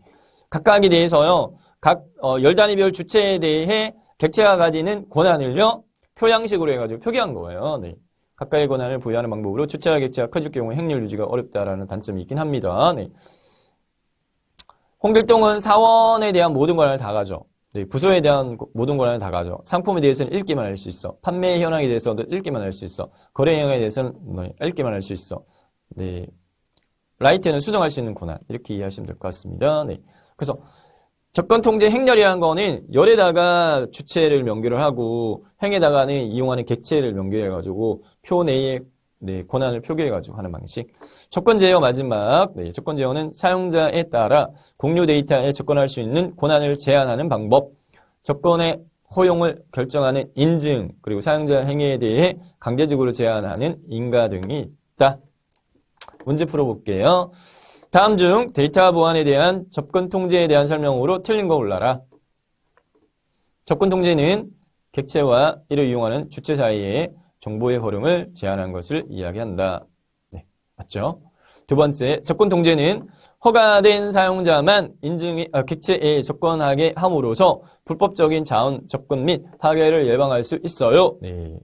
각각에 대해서요. 각 열 단위별 주체에 대해 객체가 가지는 권한을요. 표양식으로 해가지고 표기한 거예요. 네. 각각의 권한을 부여하는 방법으로 주체와 객체가 커질 경우 행렬 유지가 어렵다라는 단점이 있긴 합니다. 네. 홍길동은 사원에 대한 모든 권한을 다 가져. 네. 부서에 대한 모든 권한을 다 가져. 상품에 대해서는 읽기만 할 수 있어. 판매 현황에 대해서도 읽기만 할 수 있어. 거래 현황에 대해서는 읽기만 할 수 있어. 네. 라이트는 수정할 수 있는 권한. 이렇게 이해하시면 될 것 같습니다. 네. 그래서 접근 통제 행렬이라는 거는 열에다가 주체를 명기를 하고 행에다가는 이용하는 객체를 명기해가지고 표 내에 네, 권한을 표기해가지고 하는 방식. 접근 제어 마지막. 네, 접근 제어는 사용자에 따라 공유 데이터에 접근할 수 있는 권한을 제한하는 방법. 접근의 허용을 결정하는 인증 그리고 사용자 행위에 대해 강제적으로 제한하는 인가 등이 있다. 문제 풀어볼게요. 다음 중 데이터 보안에 대한 접근 통제에 대한 설명으로 틀린 거 골라라. 접근 통제는 객체와 이를 이용하는 주체 사이에 정보의 흐름을 제한한 것을 이야기한다. 네, 맞죠? 두 번째, 접근 통제는 허가된 사용자만 객체에 접근하게 함으로써 불법적인 자원 접근 및 파괴를 예방할 수 있어요. 네.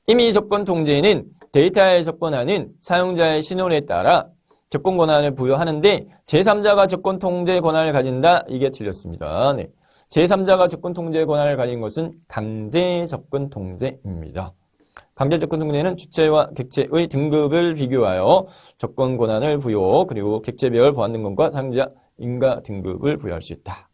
임의 접근 통제는 데이터에 접근하는 사용자의 신호에 따라 접근 권한을 부여하는데 제3자가 접근 통제 권한을 가진다. 이게 틀렸습니다. 네. 제3자가 접근 통제 권한을 가진 것은 강제 접근 통제입니다. 강제 접근 통제는 주체와 객체의 등급을 비교하여 접근 권한을 부여 그리고 객체별 보안 등급과 사용자 인가 등급을 부여할 수 있다.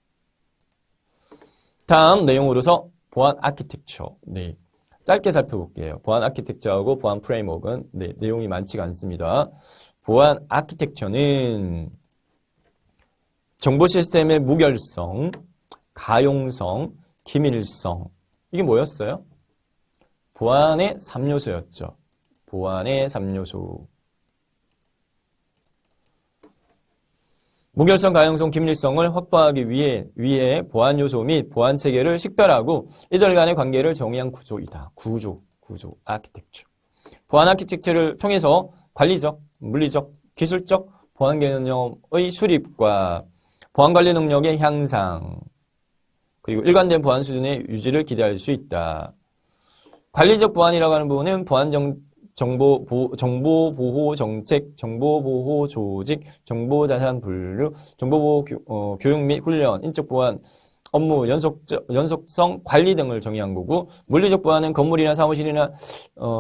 다음 내용으로서 보안 아키텍처. 네. 짧게 살펴볼게요. 보안 아키텍처하고 보안 프레임워크는 네, 내용이 많지가 않습니다. 보안 아키텍처는 정보 시스템의 무결성, 가용성, 기밀성 이게 뭐였어요? 보안의 3요소였죠. 보안의 3요소. 무결성, 가용성, 기밀성을 확보하기 위해 보안 요소 및 보안 체계를 식별하고 이들 간의 관계를 정의한 구조이다. 구조, 아키텍처. 보안 아키텍처를 통해서 관리적, 물리적, 기술적 보안 개념의 수립과 보안 관리 능력의 향상, 그리고 일관된 보안 수준의 유지를 기대할 수 있다. 관리적 보안이라고 하는 부분은 보안 정보보호 정책, 정보보호 조직, 정보자산 분류, 정보보호 교육 및 훈련, 인적 보안, 업무, 연속성 관리 등을 정의한 거고, 물리적 보안은 건물이나 사무실이나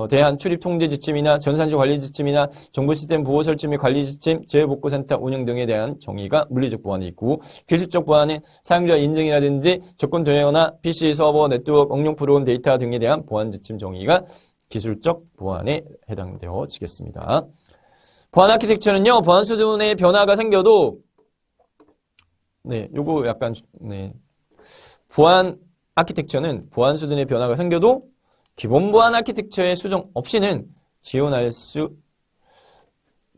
대한 출입 통제 지침이나 전산실 관리 지침이나 정보 시스템 보호 설치 및 관리 지침, 재해복구센터 운영 등에 대한 정의가 물리적 보안이 있고, 기술적 보안은 사용자 인증이라든지 접근 도형이나 PC 서버, 네트워크, 응용 프로그램 데이터 등에 대한 보안 지침 정의가 기술적 보안에 해당되어지겠습니다. 보안 아키텍처는요, 보안 수준의 변화가 생겨도, 네, 요거 약간, 네. 보안 아키텍처는 보안 수준의 변화가 생겨도 기본 보안 아키텍처의 수정 없이는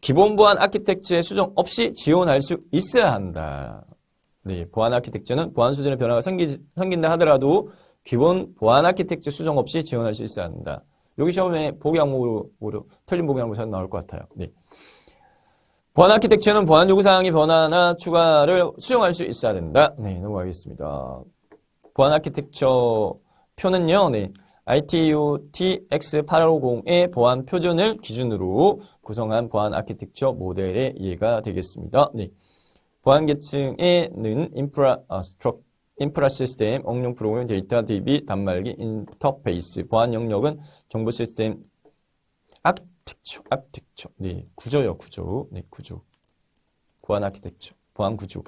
기본 보안 아키텍처의 수정 없이 지원할 수 있어야 한다. 네, 보안 아키텍처는 보안 수준의 변화가 생긴다 하더라도 기본 보안 아키텍처 수정 없이 지원할 수 있어야 한다. 여기 시험에 보기 항목으로 틀린 보기 항목 잘 나올 것 같아요. 네. 보안 아키텍처는 보안 요구사항의 변화나 추가를 수정할 수 있어야 된다. 네, 넘어가겠습니다. 보안 아키텍처 표는요, 네, ITU-T X850의 보안 표준을 기준으로 구성한 보안 아키텍처 모델의 이해가 되겠습니다. 네. 보안 계층에는 인프라 시스템, 응용 프로그램, 데이터, DB, 단말기, 인터페이스, 보안 영역은 정보 시스템, 아키텍처. 네, 구조요, 구조. 네, 구조. 보안 아키텍처, 보안 구조.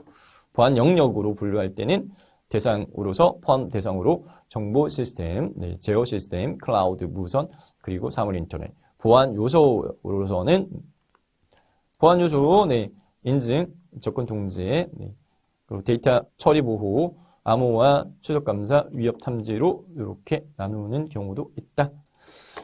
보안 영역으로 분류할 때는 대상으로서 포함 대상으로 정보 시스템, 네, 제어 시스템, 클라우드, 무선, 그리고 사물 인터넷. 보안 요소로서는 보안 요소, 네, 인증, 접근 통제, 네, 그리고 데이터 처리 보호, 암호화, 추적 감사, 위협 탐지로 이렇게 나누는 경우도 있다.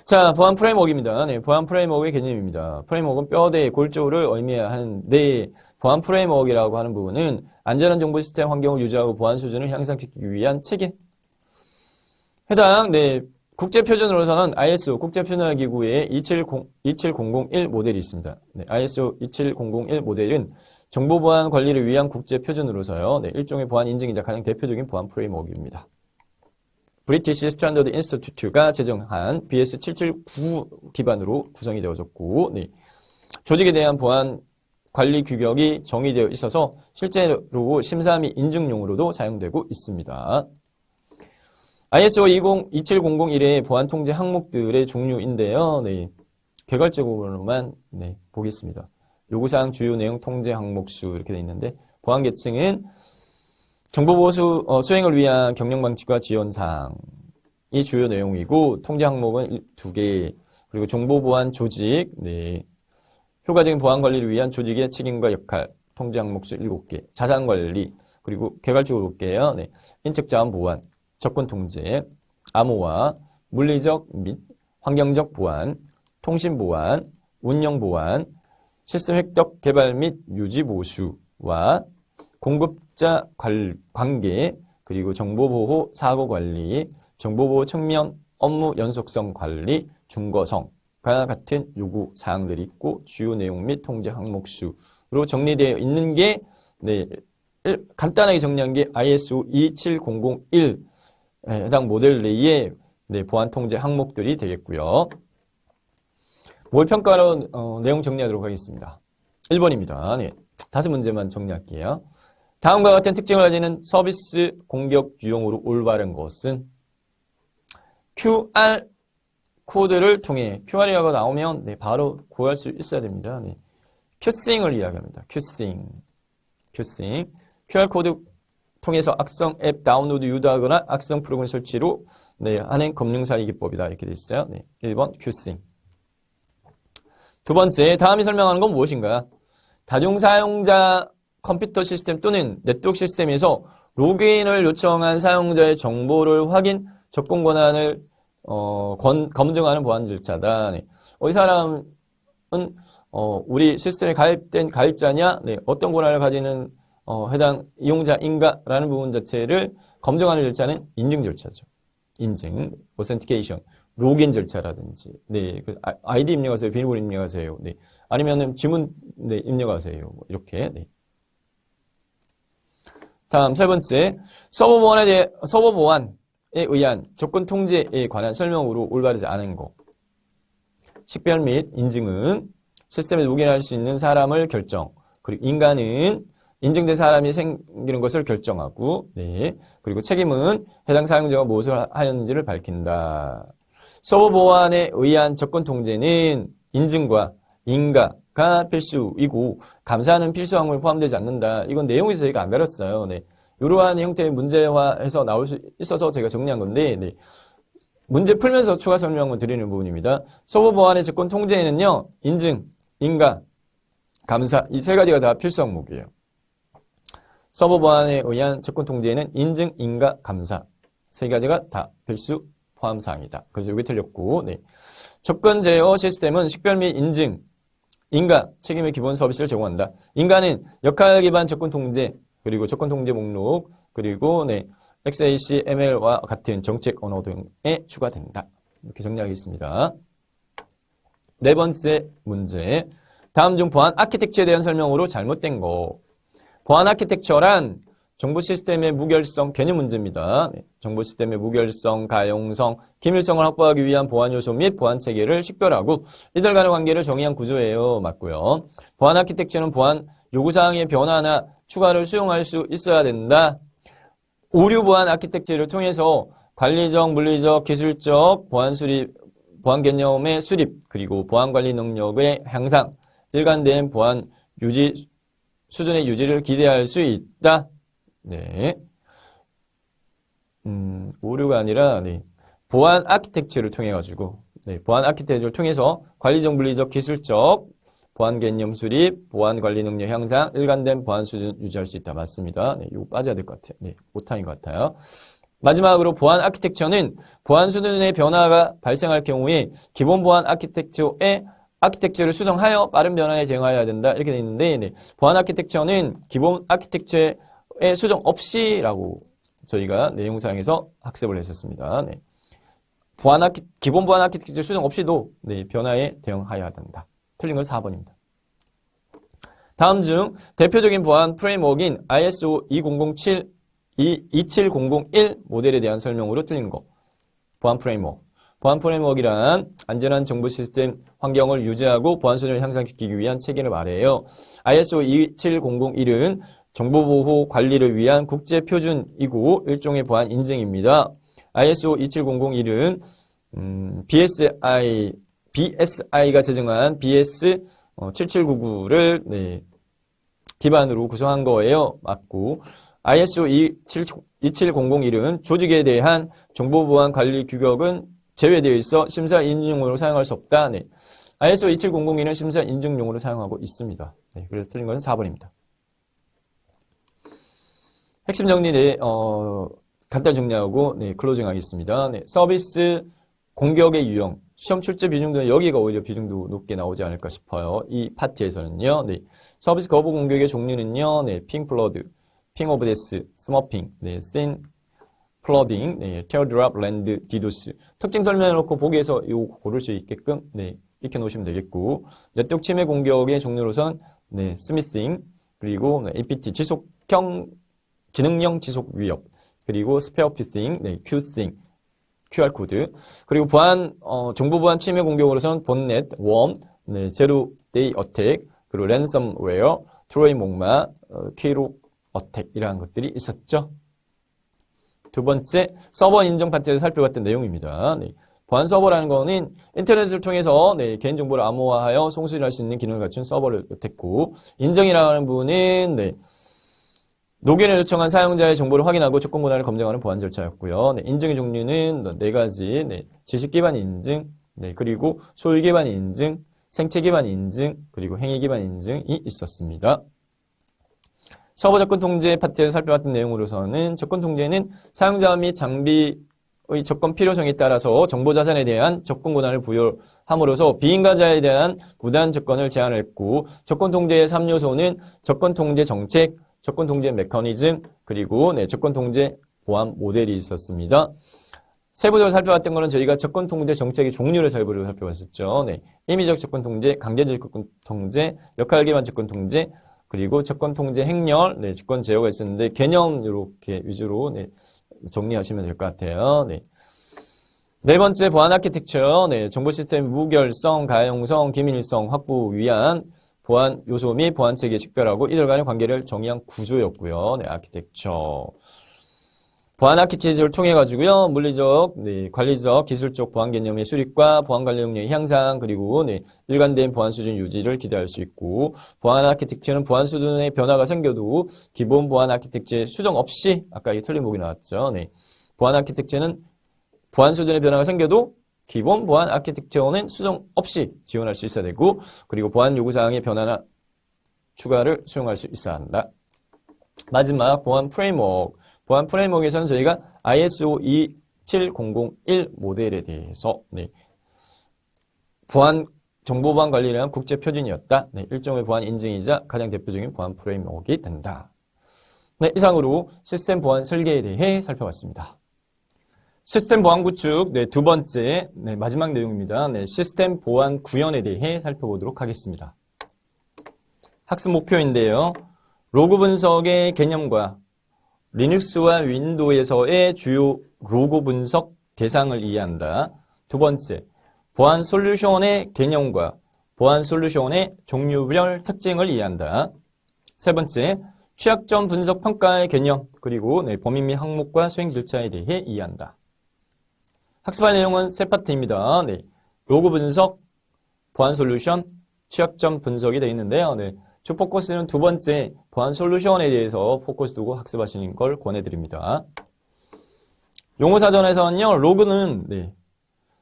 자, 보안 프레임워크입니다. 네, 보안 프레임워크의 개념입니다. 프레임워크는 뼈대, 골조를 의미하는데 보안 프레임워크라고 하는 부분은 안전한 정보 시스템 환경을 유지하고 보안 수준을 향상시키기 위한 체계. 해당 네, 국제 표준으로서는 ISO 국제표준기구의 27001 모델이 있습니다. 네, ISO 27001 모델은 정보 보안 관리를 위한 국제 표준으로서요. 네, 일종의 보안 인증이자 가장 대표적인 보안 프레임워크입니다. 브리티시 스탠더드 인스티튜트가 제정한 BS779 기반으로 구성이 되어졌고, 네, 조직에 대한 보안 관리 규격이 정의되어 있어서 실제로 심사 및 인증용으로도 사용되고 있습니다. ISO 27001의 보안 통제 항목들의 종류인데요. 네, 개괄적으로만 네, 보겠습니다. 요구사항 주요 내용 통제 항목 수 이렇게 되어 있는데 보안 계층은 정보보호 수행을 위한 경영 방식과 지원 사항이 주요 내용이고 통제 항목은 2개 그리고 정보보안 조직 네, 효과적인 보안 관리를 위한 조직의 책임과 역할 통제 항목 수 7개 자산 관리 그리고 개괄적으로 볼게요. 네, 인적자원 보안 접근 통제, 암호화, 물리적 및 환경적 보안, 통신 보안, 운영 보안, 시스템 획득 개발 및 유지 보수와 공급자 관계, 그리고 정보보호 사고 관리, 정보보호 측면 업무 연속성 관리, 중거성과 같은 요구 사항들이 있고 주요 내용 및 통제 항목 수로 정리되어 있는 게 네, 간단하게 정리한 게 ISO 27001 해당 모델 내의 네, 보안 통제 항목들이 되겠고요. 모의 평가로 내용 정리하도록 하겠습니다. 1번입니다. 네, 5문제만 정리할게요. 다음과 같은 특징을 가지는 서비스 공격 유형으로 올바른 것은 QR 코드를 통해 QR이라고 나오면 네, 바로 구할 수 있어야 됩니다. 네, 큐싱을 이야기합니다. 큐싱. QR 코드 통해서 악성 앱 다운로드 유도하거나 악성 프로그램 설치로 네, 하는 검증사기 기법이다. 이렇게 되어 있어요. 네, 1번 큐싱. 두 번째, 다음이 설명하는 건 무엇인가? 다중사용자 컴퓨터 시스템 또는 네트워크 시스템에서 로그인을 요청한 사용자의 정보를 확인, 접근 권한을 검증하는 보안 절차다. 네. 이 사람은 우리 시스템에 가입된 가입자냐, 네. 어떤 권한을 가지는 해당 이용자인가라는 부분 자체를 검증하는 절차는 인증 절차죠. 인증, authentication, 로그인 절차라든지, 네, 아이디 입력하세요, 비밀번호 입력하세요, 네, 아니면은 지문 네, 입력하세요, 뭐 이렇게. 네. 다음 세 번째, 서버 보안에 의한 접근 통제에 관한 설명으로 올바르지 않은 것. 식별 및 인증은 시스템에 로그인할 수 있는 사람을 결정, 그리고 인간은 인증된 사람이 생기는 것을 결정하고, 네. 그리고 책임은 해당 사용자가 무엇을 하였는지를 밝힌다. 서버 보안에 의한 접근 통제는 인증과 인가가 필수이고, 감사는 필수 항목에 포함되지 않는다. 이건 내용에서 저희가 안 다뤘어요. 네. 이러한 형태의 문제화해서 나올 수 있어서 제가 정리한 건데, 네. 문제 풀면서 추가 설명을 드리는 부분입니다. 서버 보안의 접근 통제에는요, 인증, 인가, 감사, 이 세 가지가 다 필수 항목이에요. 서버 보안에 의한 접근 통제에는 인증, 인가, 감사 세 가지가 다 필수 포함 사항이다. 그래서 여기 틀렸고, 네. 접근 제어 시스템은 식별 및 인증, 인가, 책임의 기본 서비스를 제공한다. 인가는 역할 기반 접근 통제, 그리고 접근 통제 목록, 그리고 네, XACML과 같은 정책 언어 등에 추가된다. 이렇게 정리하겠습니다. 네 번째 문제. 다음 중 보안 아키텍처에 대한 설명으로 잘못된 거. 보안 아키텍처란 정보 시스템의 무결성 개념 문제입니다. 정보 시스템의 무결성, 가용성, 기밀성을 확보하기 위한 보안 요소 및 보안 체계를 식별하고 이들 간의 관계를 정의한 구조예요. 맞고요. 보안 아키텍처는 보안 요구사항의 변화나 추가를 수용할 수 있어야 된다. 오류 보안 아키텍처를 통해서 관리적, 물리적, 기술적 보안 수립, 보안 개념의 수립, 그리고 보안 관리 능력의 향상, 일관된 보안 유지 수준의 유지를 기대할 수 있다. 네. 오류가 아니라, 네. 보안 아키텍처를 통해가지고, 네. 보안 아키텍처를 통해서 관리적, 물리적, 기술적 보안 개념 수립, 보안 관리 능력 향상, 일관된 보안 수준 유지할 수 있다. 맞습니다. 네. 이거 빠져야 될 것 같아요. 네. 오타인 것 같아요. 마지막으로 보안 아키텍처는 보안 수준의 변화가 발생할 경우에 기본 보안 아키텍처를 수정하여 빠른 변화에 대응하여야 된다. 이렇게 되어 있는데, 네. 보안 아키텍처는 기본 아키텍처의 수정 없이라고 저희가 내용사항에서 학습을 했었습니다. 네. 기본 보안 아키텍처 수정 없이도 네, 변화에 대응하여야 된다. 틀린 건 4번입니다. 다음 중 대표적인 보안 프레임워크인 ISO 27001 모델에 대한 설명으로 틀린 거. 보안 프레임워크. 보안 프레임워크란 안전한 정보 시스템 환경을 유지하고 보안 수준을 향상시키기 위한 체계를 말해요. ISO 27001은 정보보호 관리를 위한 국제 표준이고 일종의 보안 인증입니다. ISO 27001은 BSI가 제정한 BS 7799를 네, 기반으로 구성한 거예요. 맞고 ISO 27001은 조직에 대한 정보보안 관리 규격은 제외되어 있어 심사 인증용으로 사용할 수 없다. 네. ISO 27001은 심사 인증용으로 사용하고 있습니다. 네, 그래서 틀린 것은 4번입니다. 핵심 정리 네, 간단히 정리하고 네, 클로징 하겠습니다. 네, 서비스 공격의 유형, 시험 출제 비중도 여기가 오히려 비중도 높게 나오지 않을까 싶어요. 이 파트에서는요. 네, 서비스 거부 공격의 종류는요. 네, 핑 플러드, 핑 오브 데스, 스머핑, 네, 신 플러딩, 네, 테어드랍, 랜드, 디도스. 특징 설명해놓고 보기에서 이거 고를 수 있게끔 네, 익혀놓으시면 되겠고, 네트워크 침해 공격의 종류로선 네, 스미싱, 그리고 네, APT 지능형 지속 위협, 그리고 스페어 피싱, 네, 큐싱, QR코드, 그리고 정보 보안 침해 공격으로선 본넷, 웜, 네, 제로 데이 어택, 그리고 랜섬웨어, 트로이 목마, K로 어택, 이러한 것들이 있었죠. 두 번째, 서버 인증 파트에서 살펴봤던 내용입니다. 네, 보안 서버라는 거는 인터넷을 통해서 네, 개인정보를 암호화하여 송수할 수 있는 기능을 갖춘 서버를 뜻했고, 인증이라는 부분은 네, 로그인을 요청한 사용자의 정보를 확인하고 조건 권한을 검증하는 보안 절차였고요. 네, 인증의 종류는 네 가지, 네, 지식 기반 인증, 네, 그리고 소유 기반 인증, 생체 기반 인증, 그리고 행위 기반 인증이 있었습니다. 서버 접근 통제 파트에서 살펴봤던 내용으로서는 접근 통제는 사용자 및 장비의 접근 필요성에 따라서 정보 자산에 대한 접근 권한을 부여함으로써 비인가자에 대한 무단 접근을 제한했고, 접근 통제의 3요소는 접근 통제 정책, 접근 통제 메커니즘, 그리고 네, 접근 통제 보안 모델이 있었습니다. 세부적으로 살펴봤던 거는 저희가 접근 통제 정책의 종류를 세부적으로 살펴봤었죠. 네, 임의적 접근 통제, 강제적 접근 통제, 역할 기반 접근 통제, 그리고 접근 통제 행렬, 네, 접근 제어가 있었는데 개념 이렇게 위주로 네, 정리하시면 될 것 같아요. 네. 네 번째 보안 아키텍처, 네, 정보 시스템 무결성, 가용성, 기밀성 확보 위한 보안 요소 및 보안 체계 식별하고 이들 간의 관계를 정의한 구조였고요. 네, 아키텍처. 보안 아키텍처를 통해 가지고요. 물리적, 네, 관리적, 기술적 보안 개념의 수립과 보안 관리 능력의 향상, 그리고 네, 일관된 보안 수준 유지를 기대할 수 있고, 보안 아키텍처는 보안 수준의 변화가 생겨도 기본 보안 아키텍처의 수정 없이, 아까 이 틀린 목이 나왔죠. 네. 보안 아키텍처는 보안 수준의 변화가 생겨도 기본 보안 아키텍처는 수정 없이 지원할 수 있어야 되고, 그리고 보안 요구사항의 변화나 추가를 수용할 수 있어야 한다. 마지막 보안 프레임워크. 보안 프레임워크에서는 저희가 ISO 27001 모델에 대해서 네, 정보 보안 관리를 위한 국제 표준이었다. 네, 일종의 보안 인증이자 가장 대표적인 보안 프레임워크가 된다. 네, 이상으로 시스템 보안 설계에 대해 살펴봤습니다. 시스템 보안 구축, 네, 두 번째, 네, 마지막 내용입니다. 네, 시스템 보안 구현에 대해 살펴보도록 하겠습니다. 학습 목표인데요. 로그 분석의 개념과 리눅스와 윈도우에서의 주요 로그 분석 대상을 이해한다. 두 번째, 보안 솔루션의 개념과 보안 솔루션의 종류별 특징을 이해한다. 세 번째, 취약점 분석 평가의 개념, 그리고 네, 범위 및 항목과 수행 절차에 대해 이해한다. 학습할 내용은 세 파트입니다. 네, 로그 분석, 보안 솔루션, 취약점 분석이 되어 있는데요. 네, 주 포커스는 두 번째 보안 솔루션에 대해서 포커스 두고 학습하시는 걸 권해드립니다. 용어사전에서는요, 로그는 네,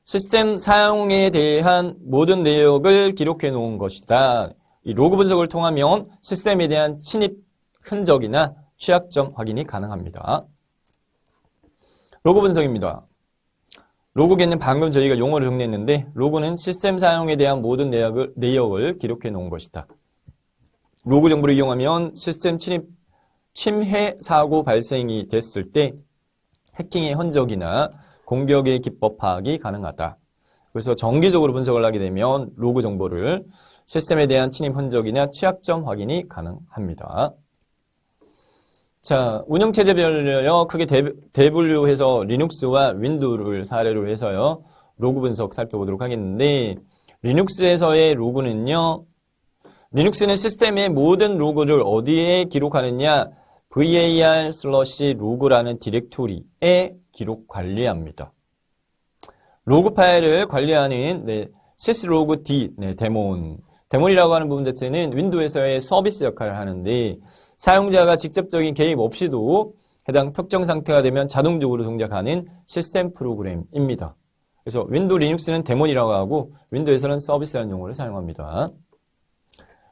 시스템 사용에 대한 모든 내역을 기록해 놓은 것이다. 이 로그 분석을 통하면 시스템에 대한 침입 흔적이나 취약점 확인이 가능합니다. 로그 분석입니다. 로그 개념 방금 저희가 용어를 정리했는데 로그는 시스템 사용에 대한 모든 내역을 기록해 놓은 것이다. 로그 정보를 이용하면 시스템 침해 사고 발생이 됐을 때 해킹의 흔적이나 공격의 기법 파악이 가능하다. 그래서 정기적으로 분석을 하게 되면 로그 정보를 시스템에 대한 침입 흔적이나 취약점 확인이 가능합니다. 자, 운영체제별로요, 크게 대분류해서 리눅스와 윈도우를 사례로 해서요, 로그 분석 살펴보도록 하겠는데, 리눅스에서의 로그는요, 리눅스는 시스템의 모든 로그를 어디에 기록하느냐, var/로그라는 디렉토리에 기록 관리합니다. 로그 파일을 관리하는 syslogd 데몬이라고 하는 부분 자체는 윈도우에서의 서비스 역할을 하는데 사용자가 직접적인 개입 없이도 해당 특정 상태가 되면 자동적으로 동작하는 시스템 프로그램입니다. 그래서 윈도우 리눅스는 데몬이라고 하고 윈도우에서는 서비스라는 용어를 사용합니다.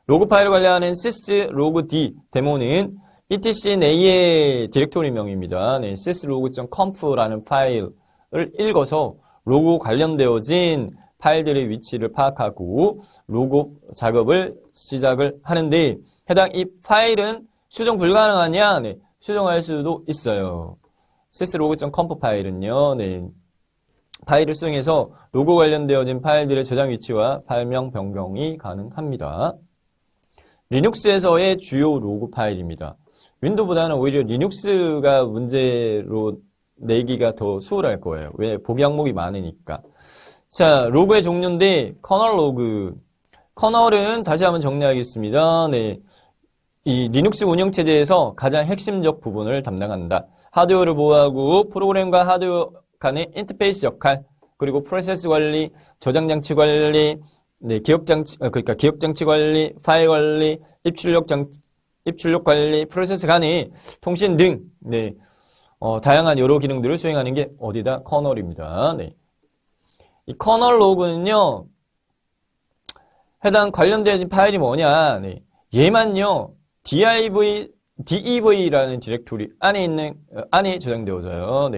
로그 파일을 관리하는 syslogd 데몬은 etc 내의 디렉토리명입니다. syslog.conf라는 파일을 읽어서 로그 관련되어진 파일들의 위치를 파악하고 로그 작업을 시작을 하는데 해당 이 파일은 수정 불가능하냐? 수정할 수도 있어요. syslog.conf 파일은요. 파일을 수정해서 로그 관련되어진 파일들의 저장 위치와 파일명 변경이 가능합니다. 리눅스에서의 주요 로그 파일입니다. 윈도우보다는 오히려 리눅스가 문제로 내기가 더 수월할 거예요. 왜? 보기 항목이 많으니까. 자, 로그의 종류인데 커널 로그. 커널은 다시 한번 정리하겠습니다. 이 리눅스 운영체제에서 가장 핵심적 부분을 담당한다. 하드웨어를 보호하고 프로그램과 하드웨어 간의 인터페이스 역할, 그리고 프로세스 관리, 저장장치 관리, 기억장치 관리, 파일 관리, 입출력 관리, 프로세스 간의 통신 등 다양한 여러 기능들을 수행하는 게 어디다? 커널입니다. 이 커널 로그는요, 해당 관련된 파일이 뭐냐? 얘만요, dev라는 디렉토리 안에 저장되어져요.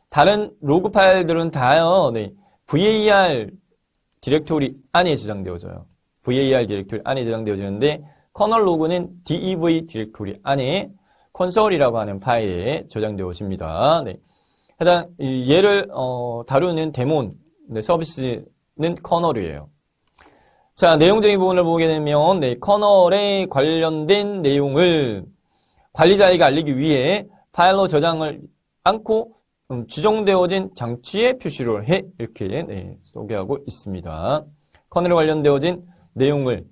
다른 로그 파일들은 다요, var 디렉토리 안에 저장되어져요. var 디렉토리 안에 저장되어지는데, 커널 로그는 dev 디렉토리 안에 console이라고 하는 파일에 저장되어집니다. 해당 얘를 다루는 데몬 서비스는 커널이에요. 자, 내용적인 부분을 보게 되면 커널에 관련된 내용을 관리자에게 알리기 위해 파일로 저장을 않고 지정되어진 장치에 표시를 해 이렇게 소개하고 있습니다. 커널에 관련되어진 내용을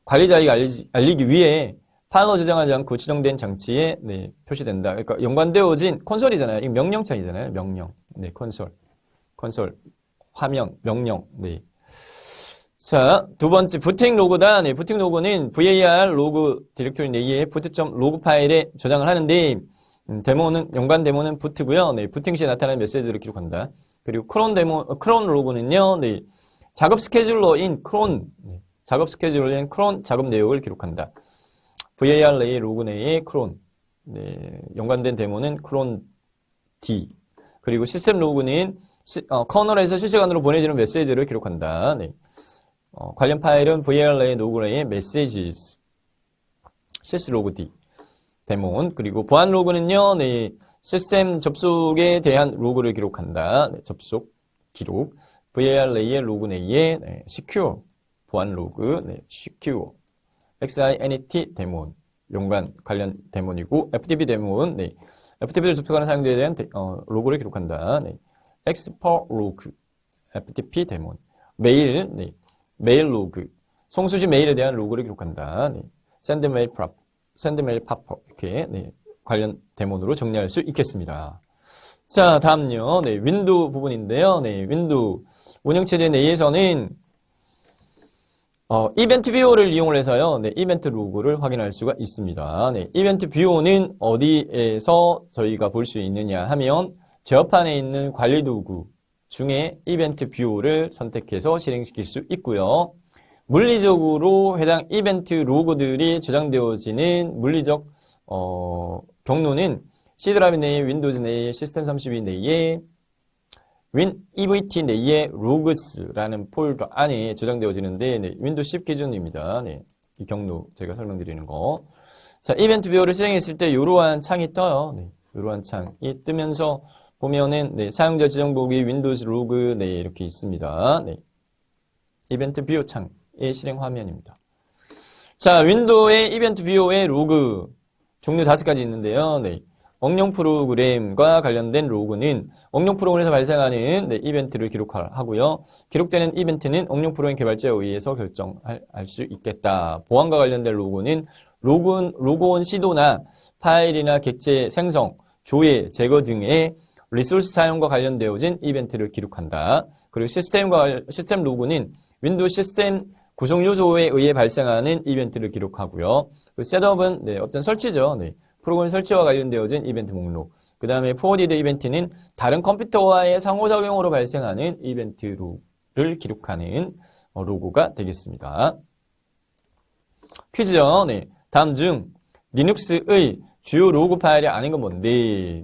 관리자에게 알리기 위해 파일로 저장하지 않고 지정된 장치에 표시된다. 그러니까 연관되어진 콘솔이잖아요. 이 명령창이잖아요. 명령. 콘솔. 화면, 명령. 자, 두 번째 부팅 로그다. 부팅 로그는 var 로그 디렉토리 내에 부트.로그 파일에 저장을 하는데 연관 데모는 부트고요. 부팅 시에 나타나는 메시지를 기록한다. 그리고 크론 로그는요. 작업 스케줄러인 크론 작업 내역을 기록한다. var 내의 로그 내의 크론 연관된 데모는 크론 D. 그리고 시스템 로그는 커널에서 실시간으로 보내지는 메시지를 기록한다. 관련 파일은 var 내의 로그 내의 messages, syslogd, 데몬. 그리고 보안 로그는요, 시스템 접속에 대한 로그를 기록한다. 접속 기록. var 내의 로그 내의 secure, 보안 로그, secure. XINET 데몬, 연관 관련 데몬이고, FTP 데몬, FTP를 접속하는 사용자에 대한 로그를 기록한다. export 로그, FTP 데몬, 메일 로그, 송수지 메일에 대한 로그를 기록한다. send mail pop, 이렇게 관련 데몬으로 정리할 수 있겠습니다. 자, 다음요. 윈도우 부분인데요. 윈도우 운영체제 내에서는 이벤트 뷰어를 이용을 해서요. 이벤트 로그를 확인할 수가 있습니다. 이벤트 뷰어는 어디에서 저희가 볼 수 있느냐 하면 제어판에 있는 관리 도구 중에 이벤트 뷰어를 선택해서 실행시킬 수 있고요. 물리적으로 해당 이벤트 로그들이 저장되어지는 물리적 경로는 C 드라이브 내에, 윈도우즈 내에, 시스템 32 내에, EVT 내에 로그스라는 폴더 안에 저장되어지는데, 네, 윈도우 10 기준입니다. 네, 이 경로 제가 설명드리는 거. 자, 이벤트 뷰어를 실행했을 때 이러한 창이 떠요. 네, 이러한 창이 뜨면서 보면은 네, 사용자 지정 보기, 윈도우즈 로그 네, 이렇게 있습니다. 네, 이벤트 뷰어 창의 실행 화면입니다. 자, 윈도우의 이벤트 뷰어의 로그 종류 5가지 있는데요. 네. 억령 프로그램과 관련된 로그는 억령 프로그램에서 발생하는 네, 이벤트를 기록하고요. 기록되는 이벤트는 억령 프로그램 개발자에 의해서 결정할 수 있겠다. 보안과 관련된 로그는 로그온 시도나 파일이나 객체 생성, 조회, 제거 등의 리소스 사용과 관련되어진 이벤트를 기록한다. 그리고 시스템 로그는 윈도우 시스템 구성 요소에 의해 발생하는 이벤트를 기록하고요. 그 셋업은 네, 어떤 설치죠. 네, 프로그램 설치와 관련되어진 이벤트 목록. 그 다음에 포워디드 이벤트는 다른 컴퓨터와의 상호작용으로 발생하는 이벤트를 기록하는 로고가 되겠습니다. 퀴즈요. 네, 다음 중 리눅스의 주요 로그 파일이 아닌 건 뭔데?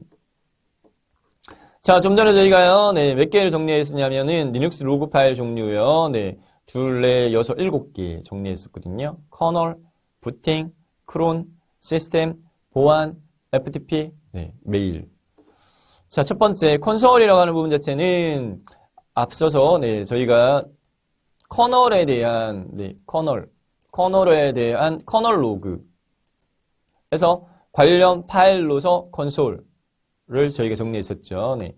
자, 좀 전에 저희가요, 네, 몇 개를 정리했었냐면은 리눅스 로그 파일 종류요. 네, 둘, 넷, 여섯, 7개 정리했었거든요. 커널, 부팅, 크론, 시스템, 보안, FTP, 네, 메일. 자, 첫 번째 콘솔이라고 하는 부분 자체는 앞서서 네, 저희가 커널에 대한 네, 커널에 대한 커널 로그에서 관련 파일로서 콘솔을 저희가 정리했었죠. 네.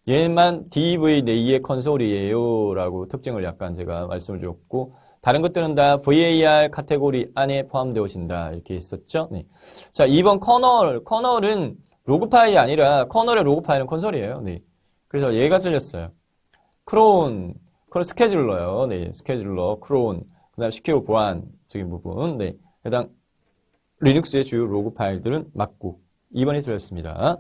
얘만 DV 내의 컨솔이에요 라고 특징을 약간 제가 말씀을 드렸고 다른 것들은 다 VAR 카테고리 안에 포함되어진다 이렇게 했었죠. 네. 자, 2번 커널은 로그 파일이 아니라 커널의 로그 파일은 콘솔이에요. 네. 그래서 얘가 틀렸어요. 크론 스케줄러요. 네. 스케줄러, 크론, 그 다음 시큐어 보안적인 부분. 네. 해당 리눅스의 주요 로그 파일들은 맞고 2번이 틀렸습니다.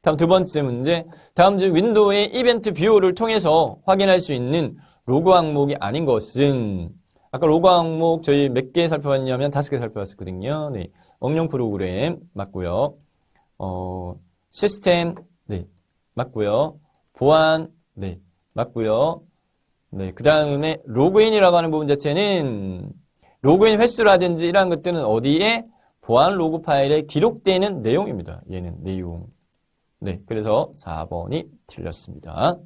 다음 두 번째 문제. 다음 중 윈도우의 이벤트 뷰어를 통해서 확인할 수 있는 로그 항목이 아닌 것은 아까 로그 항목 저희 몇 개 살펴봤냐면 5개 살펴봤었거든요. 네. 억령 프로그램 맞고요. 시스템 네. 맞고요. 보안 네. 맞고요. 네. 그다음에 로그인이라고 하는 부분 자체는 로그인 횟수라든지 이런 것들은 어디에 보안 로그 파일에 기록되는 내용입니다. 얘는 내용. 네, 그래서 4번이 틀렸습니다.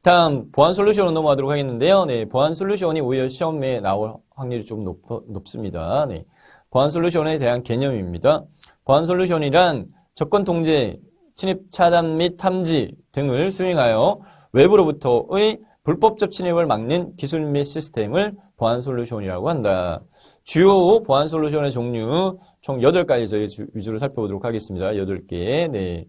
다음 보안 솔루션으로 넘어가도록 하겠는데요. 네, 보안 솔루션이 오히려 시험에 나올 확률이 좀 높습니다. 네, 보안 솔루션에 대한 개념입니다. 보안 솔루션이란 접근 통제, 침입 차단 및 탐지 등을 수행하여 외부로부터의 불법적 침입을 막는 기술 및 시스템을 보안 솔루션이라고 한다. 주요 보안 솔루션의 종류 총 8가지 저희 위주로 살펴보도록 하겠습니다. 8개. 네.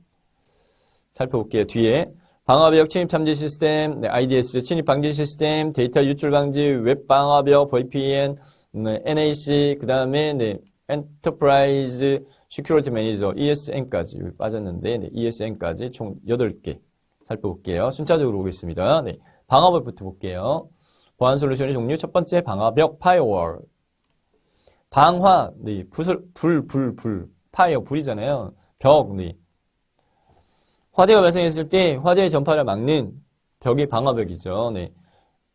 살펴볼게요. 뒤에 방화벽 침입 탐지 시스템, 네, IDS 침입 방지 시스템, 데이터 유출 방지, 웹 방화벽, VPN, 네, NAC, 그다음에 네, 엔터프라이즈 시큐리티 매니저, ESN까지 빠졌는데 네, ESN까지 총 8개 살펴볼게요. 순차적으로 보겠습니다. 네. 방화벽부터 볼게요. 보안 솔루션의 종류 첫 번째 방화벽 파이어월. 방화, 네, 파이어, 불이잖아요. 벽, 네. 화재가 발생했을 때 화재의 전파를 막는 벽이 방화벽이죠. 네.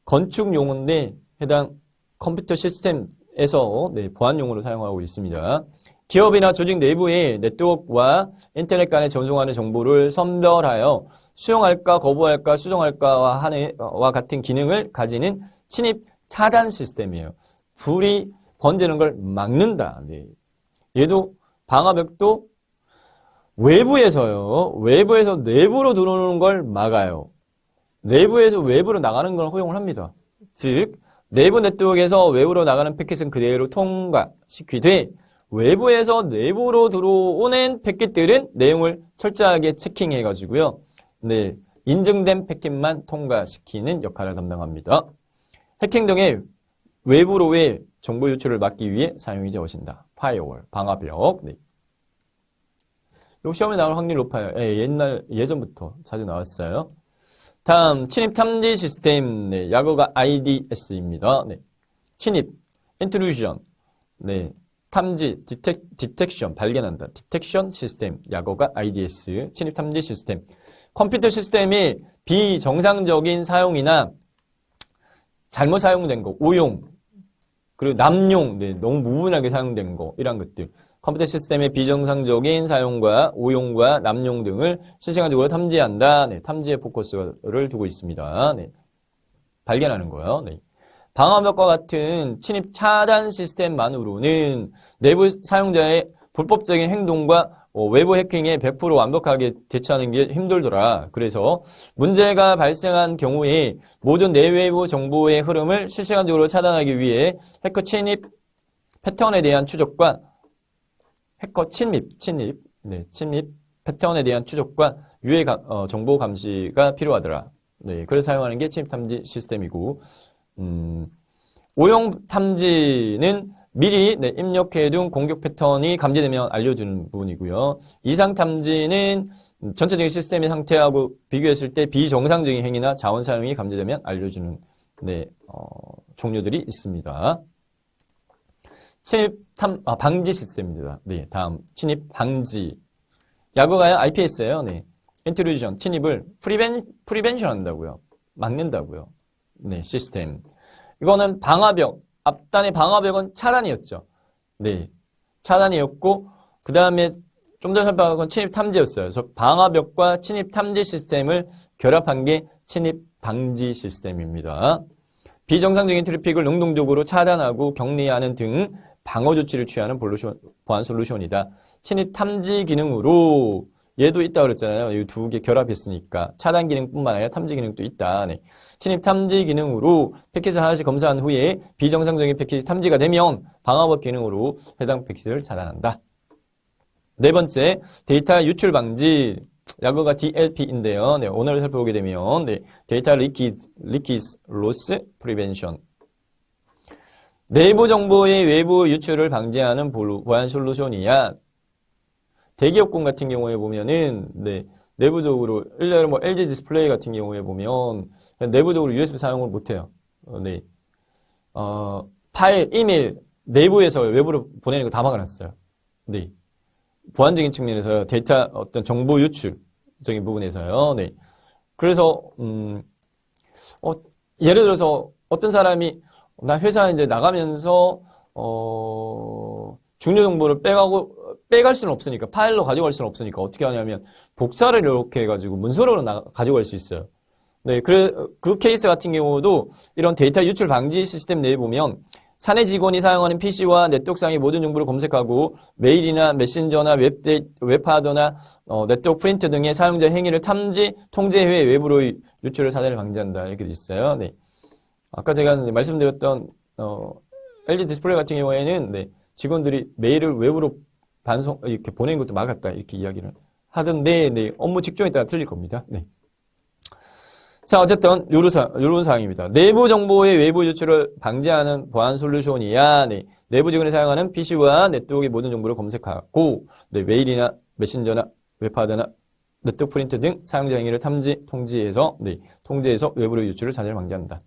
건축 용어인데 해당 컴퓨터 시스템에서 네, 보안용으로 사용하고 있습니다. 기업이나 조직 내부의 네트워크와 인터넷 간에 전송하는 정보를 선별하여 수용할까 거부할까 수정할까와 같은 기능을 가지는 침입 차단 시스템이에요. 불이 번지는 걸 막는다. 네. 얘도 방화벽도 외부에서요. 외부에서 내부로 들어오는 걸 막아요. 내부에서 외부로 나가는 걸 허용을 합니다. 즉 내부 네트워크에서 외부로 나가는 패킷은 그대로 통과시키되 외부에서 내부로 들어오는 패킷들은 내용을 철저하게 체킹해가지고요. 네, 인증된 패킷만 통과시키는 역할을 담당합니다. 해킹 등의 외부로의 정보 유출을 막기 위해 사용이 되어진다. 파이어월, 방화벽. 네. 이 시험에 나올 확률이 높아요. 예전부터 자주 나왔어요. 다음, 침입 탐지 시스템. 네, 약어가 IDS입니다. 네. 침입, intrusion. 네. 탐지, 디텍션, 발견한다. 디텍션 시스템, 약어가 IDS, 침입 탐지 시스템. 컴퓨터 시스템이 비정상적인 사용이나 잘못 사용된 거, 오용, 그리고 남용, 네, 너무 무분하게 사용된 거, 이런 것들. 컴퓨터 시스템의 비정상적인 사용과 오용과 남용 등을 실시간적으로 탐지한다. 네, 탐지에 포커스를 두고 있습니다. 네, 발견하는 거예요. 네. 방화벽과 같은 침입 차단 시스템만으로는 내부 사용자의 불법적인 행동과 외부 해킹에 100% 완벽하게 대처하는 게 힘들더라. 그래서 문제가 발생한 경우에 모든 내외부 정보의 흐름을 실시간적으로 차단하기 위해 해커 침입 패턴에 대한 추적과 해커 침입 패턴에 대한 추적과 유해 정보 감시가 필요하더라. 네, 그래서 사용하는 게 침입 탐지 시스템이고, 오용 탐지는 미리 입력해둔 공격 패턴이 감지되면 알려주는 부분이고요. 이상 탐지는 전체적인 시스템의 상태하고 비교했을 때 비정상적인 행위나 자원 사용이 감지되면 알려주는 종류들이 있습니다. 침입 방지 시스템입니다. 네, 다음 침입 방지. 약어가요 IPS예요. 네, 인트루전 침입을 프리벤션 한다고요. 막는다고요. 네, 시스템. 이거는 방화벽. 앞단의 방화벽은 차단이었죠. 네, 차단이었고 그 다음에 좀 더 살펴본 건 침입 탐지였어요. 그래서 방화벽과 침입 탐지 시스템을 결합한 게 침입 방지 시스템입니다. 비정상적인 트래픽을 능동적으로 차단하고 격리하는 등 방어 조치를 취하는 보안 솔루션이다. 침입 탐지 기능으로 얘도 있다고 그랬잖아요. 이 두 개 결합했으니까 차단 기능뿐만 아니라 탐지 기능도 있다. 네. 침입 탐지 기능으로 패킷을 하나씩 검사한 후에 비정상적인 패킷이 탐지가 되면 방화벽 기능으로 해당 패킷을 차단한다. 네 번째, 데이터 유출 방지. 약어가 DLP인데요. 네, 오늘 살펴보게 되면 데이터 리키즈 로스 프리벤션. 내부 정보의 외부 유출을 방지하는 보안 솔루션이야. 대기업군 같은 경우에 보면은 내부적으로 일례로 LG 디스플레이 같은 경우에 보면 내부적으로 USB 사용을 못해요. 파일, 이메일 내부에서 외부로 보내는 거 다 막아놨어요. 네, 보안적인 측면에서 데이터 어떤 정보 유출적인 부분에서요. 네, 그래서 예를 들어서 어떤 사람이 나 회사 이제 나가면서 중요 정보를 빼갈 수는 없으니까, 파일로 가져갈 수는 없으니까 어떻게 하냐면 복사를 이렇게 해가지고 문서로 가져갈 수 있어요. 네, 그 케이스 같은 경우도 이런 데이터 유출 방지 시스템 내에 보면 사내 직원이 사용하는 PC와 네트워크상의 모든 정보를 검색하고 메일이나 메신저나 웹하드나 네트워크 프린트 등의 사용자 행위를 탐지, 통제 후에 외부로 유출을 사전에 방지한다. 이렇게 돼 있어요. 네. 아까 제가 말씀드렸던 LG 디스플레이 같은 경우에는 직원들이 메일을 외부로 이렇게 보내는 것도 막았다. 이렇게 이야기를 하던데 업무 직종에 따라 틀릴 겁니다. 네. 자, 어쨌든 요런 사항입니다. 내부 정보의 외부 유출을 방지하는 보안 솔루션이야. 네. 내부 직원이 사용하는 PC와 네트워크의 모든 정보를 검색하고 메일이나 메신저나 웹하드나 네트워크 프린터 등 사용자 행위를 탐지, 통제해서 외부로 유출을 사전에 방지한다.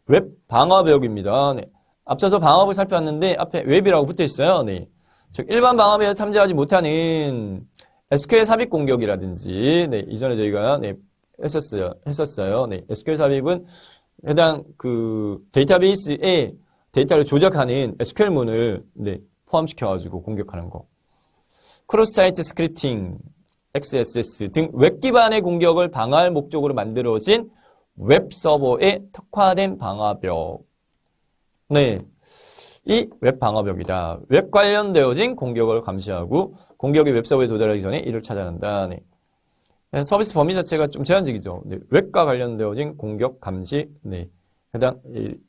웹 방화벽입니다. 네. 앞서서 방화벽 살펴봤는데 앞에 웹이라고 붙어 있어요. 네. 즉 일반 방화벽에서 탐지하지 못하는 SQL 삽입 공격이라든지 이전에 저희가 했었어요. 네. SQL 삽입은 해당 그 데이터베이스에 데이터를 조작하는 SQL문을 포함시켜가지고 공격하는 거. 크로스 사이트 스크립팅, XSS 등 웹 기반의 공격을 방어할 목적으로 만들어진 웹 서버에 특화된 방화벽. 네. 이 웹 방화벽이다. 웹 관련되어진 공격을 감시하고 공격이 웹 서버에 도달하기 전에 이를 차단한다. 네. 서비스 범위 자체가 좀 제한적이죠. 네. 웹과 관련되어진 공격 감시, 해당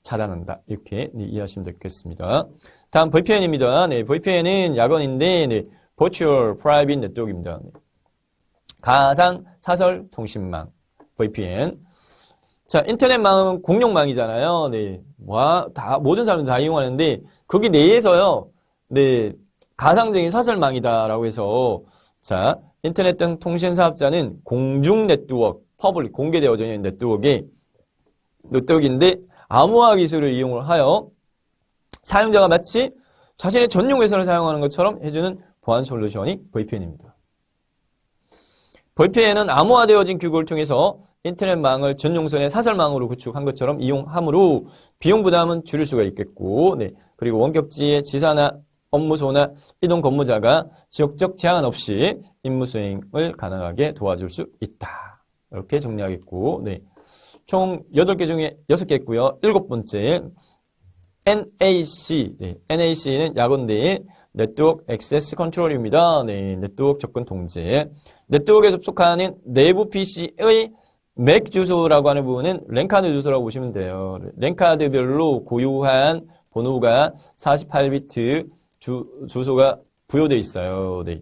차단한다. 이렇게 이해하시면 되겠습니다. 다음 VPN입니다. 네. VPN은 약어인데, Virtual Private Network입니다. 가상 사설 통신망, VPN. 자, 인터넷망은 공용망이잖아요. 네. 모든 사람들 다 이용하는데, 거기 내에서요, 가상적인 사설망이다라고 해서, 자, 인터넷 등 통신 사업자는 공중 네트워크, 퍼블릭, 공개되어져 있는 네트워크인데, 암호화 기술을 이용을 하여 사용자가 마치 자신의 전용 회선을 사용하는 것처럼 해주는 보안 솔루션이 VPN입니다. VPN은 암호화되어진 규격을 통해서 인터넷망을 전용선의 사설망으로 구축한 것처럼 이용하므로 비용 부담은 줄일 수가 있겠고, 네. 그리고 원격지의 지사나 업무소나 이동 근무자가 지역적 제한 없이 임무 수행을 가능하게 도와줄 수 있다. 이렇게 정리하겠고, 네. 총 8개 중에 6개 있고요. 7번째, NAC. 네. NAC는 약언대의 네트워크 액세스 컨트롤입니다. 네. 네트워크 접근 통제. 네트워크에 접속하는 내부 PC의 맥 주소라고 하는 부분은 랜카드 주소라고 보시면 돼요. 랜카드별로 고유한 번호가 48비트 주소가 부여되어 있어요. 네.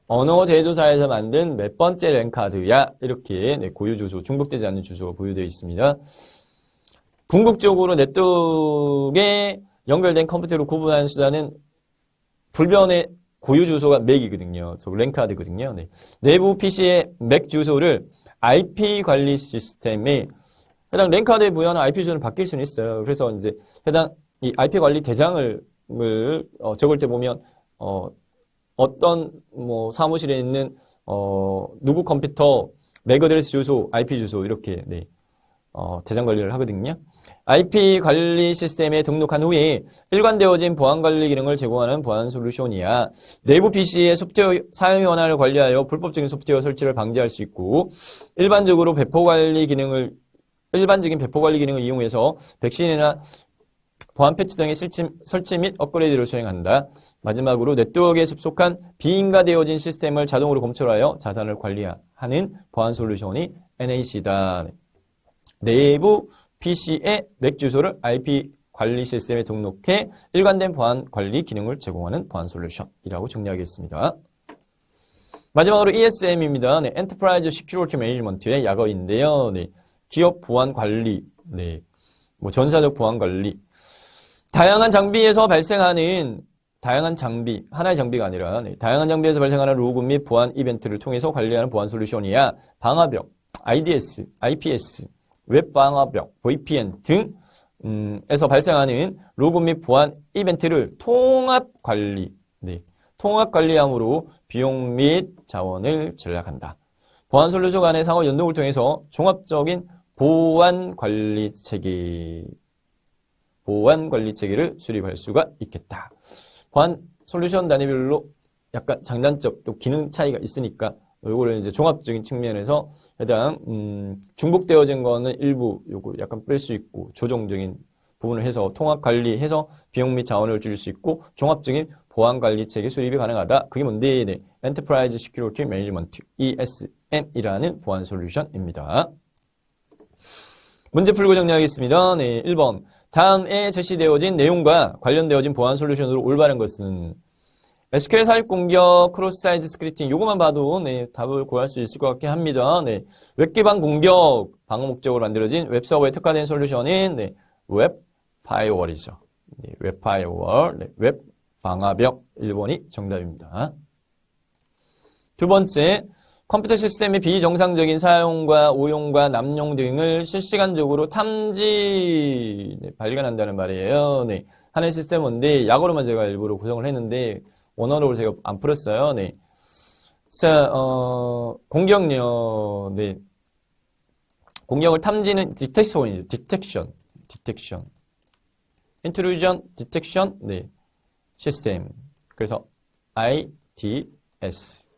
언어 제조사에서 만든 몇 번째 랜카드야 이렇게 네, 고유 주소, 중복되지 않는 주소가 부여되어 있습니다. 궁극적으로 네트워크에 연결된 컴퓨터로 구분하는 수단은 불변의 고유 주소가 맥이거든요. 랜카드거든요. 네. 내부 PC의 맥 주소를 IP 관리 시스템에 해당 랜카드에 부여하는 IP 주소는 바뀔 수는 있어요. 그래서 이제 해당 이 IP 관리 대장을 적을 때 보면 어떤 뭐 사무실에 있는 누구 컴퓨터 맥 어드레스 주소, IP 주소 이렇게 네. 대장 관리를 하거든요. IP 관리 시스템에 등록한 후에 일관되어진 보안 관리 기능을 제공하는 보안 솔루션이야. 내부 PC의 소프트웨어 사용 현황을 관리하여 불법적인 소프트웨어 설치를 방지할 수 있고, 일반적인 배포 관리 기능을 이용해서 백신이나 보안 패치 등의 설치 및 업그레이드를 수행한다. 마지막으로 네트워크에 접속한 비인가되어진 시스템을 자동으로 검출하여 자산을 관리하는 보안 솔루션이 NAC다. 내부 PC의 맥 주소를 IP 관리 시스템에 등록해 일관된 보안 관리 기능을 제공하는 보안 솔루션이라고 정리하겠습니다. 마지막으로 ESM입니다. 네, Enterprise Security Management의 약어인데요. 네, 기업 보안 관리, 네, 뭐 전사적 보안 관리, 다양한 장비에서 발생하는 하나의 장비가 아니라 네, 다양한 장비에서 발생하는 로그 및 보안 이벤트를 통해서 관리하는 보안 솔루션이야. 방화벽, IDS, IPS, 웹 방화벽, VPN 등에서 발생하는 로그 및 보안 이벤트를 통합 관리, 네, 통합 관리함으로 비용 및 자원을 절약한다. 보안 솔루션 간의 상호 연동을 통해서 종합적인 보안 관리 체계를 수립할 수가 있겠다. 보안 솔루션 단위별로 약간 장단점 또 기능 차이가 있으니까 요거를 이제 종합적인 측면에서 해당 중복되어진 거는 일부 요거 약간 뺄 수 있고 조정적인 부분을 해서 통합 관리해서 비용 및 자원을 줄일 수 있고 종합적인 보안 관리 체계 수립이 가능하다. 그게 뭔데? 네. Enterprise Security Management ESM이라는 보안 솔루션입니다. 문제 풀고 정리하겠습니다. 네, 1번. 다음에 제시되어진 내용과 관련되어진 보안 솔루션으로 올바른 것은 SQL 삽입 공격, 크로스 사이트 스크립팅 요것만 봐도 네, 답을 구할 수 있을 것 같긴 합니다. 네, 웹 기반 공격 방어 목적으로 만들어진 웹 서버에 특화된 솔루션인 네, 웹 파이어월이죠. 네, 웹 파이어월, 네, 웹 방화벽 1번이 정답입니다. 두 번째, 컴퓨터 시스템의 비정상적인 사용과 오용과 남용 등을 실시간적으로 탐지 발견한다는 말이에요. 네, 하는 시스템인데 약어로만 제가 일부러 구성을 했는데 원어로 제가 안 풀었어요. 네, 자, 공격력, 네, 공격을 탐지는 디텍션이죠. 디텍션, 인트루전 디텍션, 네, 시스템. 그래서 IDS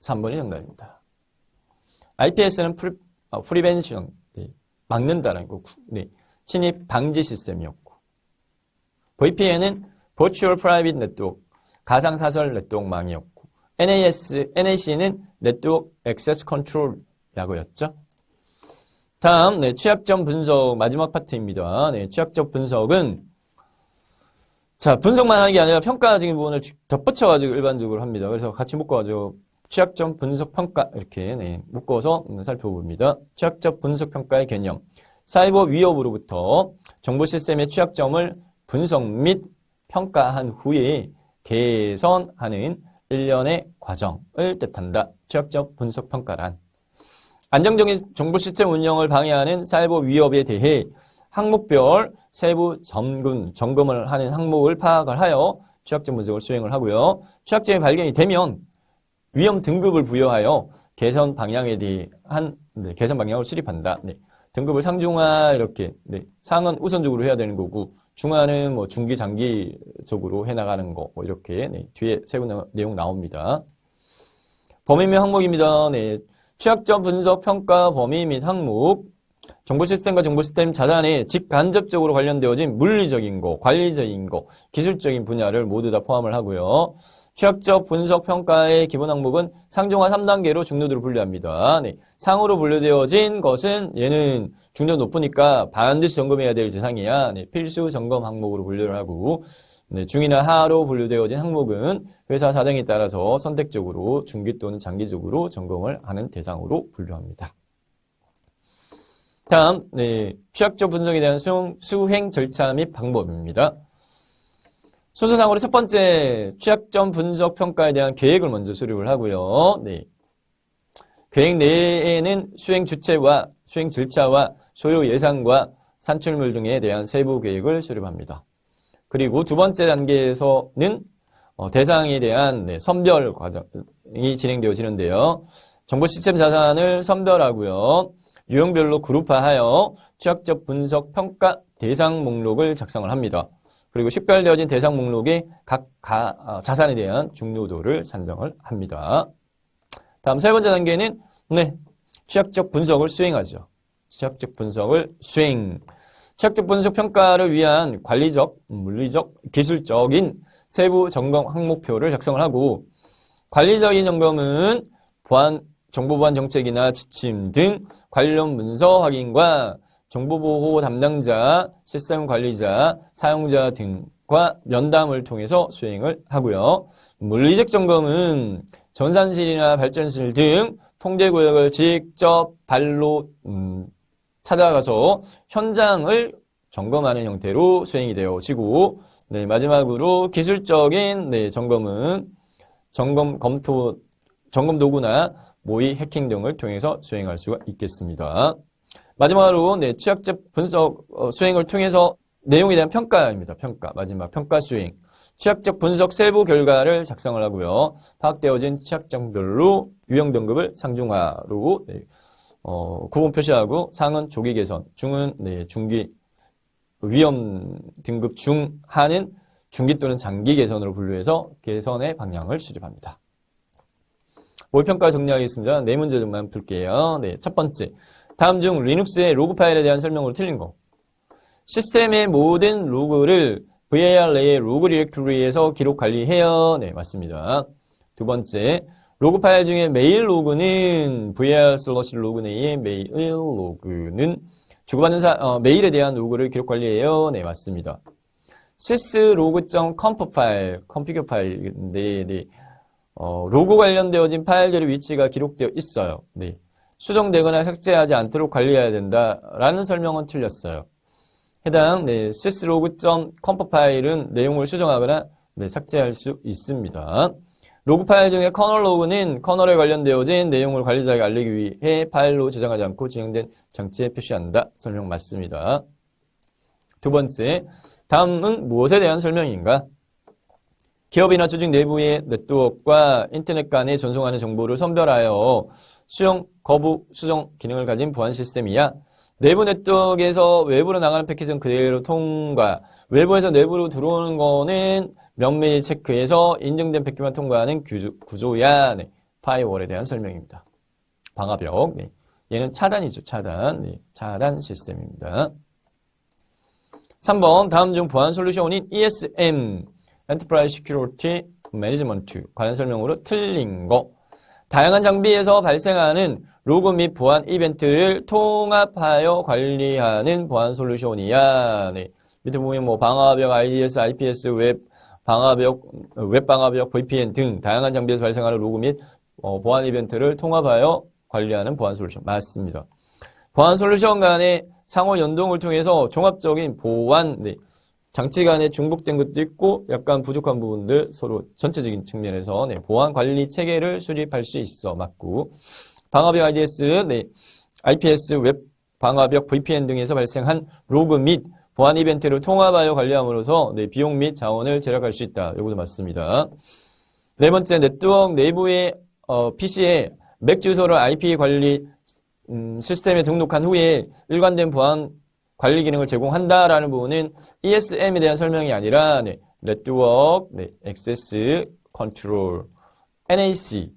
3번이 정답입니다. IPS는 프리벤션, 네, 막는다는 거고, 네, 침입 방지 시스템이었고, VPN은 Virtual Private Network, 가상사설 네트워크망이었고, NAC는 Network Access Control 약어였죠. 다음, 네, 취약점 분석 마지막 파트입니다. 네, 취약점 분석은 자, 분석만 하는 게 아니라 평가적인 부분을 덧붙여가지고 일반적으로 합니다. 그래서 같이 묶어가지고 취약점 분석 평가 이렇게 네, 묶어서 살펴봅니다. 취약점 분석 평가의 개념. 사이버 위협으로부터 정보 시스템의 취약점을 분석 및 평가한 후에 개선하는 일련의 과정을 뜻한다. 취약점 분석 평가란 안정적인 정보 시스템 운영을 방해하는 사이버 위협에 대해 항목별 세부 점검을 하는 항목을 파악을 하여 취약점 분석을 수행을 하고요. 취약점이 발견이 되면 위험 등급을 부여하여 개선 방향에 대한 개선 방향을 수립한다. 네. 등급을 상중하 이렇게 상은 우선적으로 해야 되는 거고 중하는 뭐 중기 장기적으로 해나가는 거 뭐 이렇게 뒤에 세부 내용 나옵니다. 범위 및 항목입니다. 취약점 분석 평가 범위 및 항목 정보 시스템과 정보 시스템 자산에 직간접적으로 관련되어진 물리적인 거, 관리적인 거, 기술적인 분야를 모두 다 포함을 하고요. 취약점 분석 평가의 기본 항목은 상중하 3단계로 중요도를 분류합니다. 상으로 분류되어진 것은 얘는 중요 높으니까 반드시 점검해야 될 대상이야. 필수 점검 항목으로 분류를 하고 중이나 하로 분류되어진 항목은 회사 사정에 따라서 선택적으로 중기 또는 장기적으로 점검을 하는 대상으로 분류합니다. 다음, 취약점 분석에 대한 수행 절차 및 방법입니다. 순서상으로 첫 번째, 취약점 분석 평가에 대한 계획을 먼저 수립을 하고요. 계획 내에는 수행 주체와 수행 절차와 소요 예산과 산출물 등에 대한 세부 계획을 수립합니다. 그리고 두 번째 단계에서는 대상에 대한 선별 과정이 진행되어지는데요. 정보 시스템 자산을 선별하고요. 유형별로 그룹화하여 취약점 분석 평가 대상 목록을 작성을 합니다. 그리고 식별되어진 대상 목록에 각 자산에 대한 중요도를 산정을 합니다. 다음 세 번째 단계는 취약점 분석을 수행하죠. 취약점 분석을 수행. 취약점 분석 평가를 위한 관리적, 물리적, 기술적인 세부 점검 항목표를 작성을 하고 관리적인 점검은 정보 보안 정책이나 지침 등 관련 문서 확인과 정보보호 담당자, 시스템 관리자, 사용자 등과 면담을 통해서 수행을 하고요. 물리적 점검은 전산실이나 발전실 등 통제구역을 직접 발로 찾아가서 현장을 점검하는 형태로 수행이 되어지고 마지막으로 기술적인 점검은 점검 도구나 모의 해킹 등을 통해서 수행할 수가 있겠습니다. 마지막으로 취약점 분석 수행을 통해서 내용에 대한 평가입니다. 마지막 평가 수행. 취약점 분석 세부 결과를 작성을 하고요. 파악되어진 취약점별로 유형 등급을 상중하로 구분 표시하고 상은 조기 개선, 중은 중기 위험 등급 중하는 중기 또는 장기 개선으로 분류해서 개선의 방향을 수립합니다. 모의평가 정리하겠습니다. 네 문제만 풀게요. 첫 번째. 다음 중 리눅스의 로그 파일에 대한 설명으로 틀린 거. 시스템의 모든 로그를 VAR 내의 로그 디렉토리에서 기록 관리해요. 맞습니다. 두 번째. 로그 파일 중에 메일 로그는 VAR/로그 내의 메일 로그는 주고받는 메일에 대한 로그를 기록 관리해요. 맞습니다. syslog.conf 파일, config 파일인데 로그 관련되어진 파일들의 위치가 기록되어 있어요. 수정되거나 삭제하지 않도록 관리해야 된다라는 설명은 틀렸어요. 해당 syslog.conf 파일은 내용을 수정하거나 삭제할 수 있습니다. 로그 파일 중에 커널 로그는 커널에 관련되어진 내용을 관리자에게 알리기 위해 파일로 저장하지 않고 진행된 장치에 표시한다. 설명 맞습니다. 두 번째, 다음은 무엇에 대한 설명인가? 기업이나 조직 내부의 네트워크와 인터넷 간에 전송하는 정보를 선별하여 수용, 거부, 수정 기능을 가진 보안 시스템이야. 내부 네트워크에서 외부로 나가는 패킷은 그대로 통과. 외부에서 내부로 들어오는 거는 면밀히 체크해서 인증된 패킷만 통과하는 구조야. 파이어월에 대한 설명입니다. 방화벽. 얘는 차단이죠. 차단 시스템입니다. 3번 다음 중 보안 솔루션인 ESM Enterprise Security Management 관련 설명으로 틀린 거. 다양한 장비에서 발생하는 로그 및 보안 이벤트를 통합하여 관리하는 보안 솔루션이야. 밑에 보면 방화벽, IDS, IPS, 웹 방화벽, VPN 등 다양한 장비에서 발생하는 로그 및 보안 이벤트를 통합하여 관리하는 보안 솔루션. 맞습니다. 보안 솔루션 간의 상호 연동을 통해서 종합적인 보안, 장치 간에 중복된 것도 있고 약간 부족한 부분들 서로 전체적인 측면에서 보안 관리 체계를 수립할 수 있어. 맞고. 방화벽 IDS, IPS 웹 방화벽, VPN 등에서 발생한 로그 및 보안 이벤트를 통합하여 관리함으로써 네, 비용 및 자원을 절약할 수 있다. 이것도 맞습니다. 네 번째, 네트워크 내부의 PC에 맥 주소를 IP 관리 시스템에 등록한 후에 일관된 보안 관리 기능을 제공한다라는 부분은 ESM에 대한 설명이 아니라 네, 네트워크, 네, 액세스 컨트롤, NAC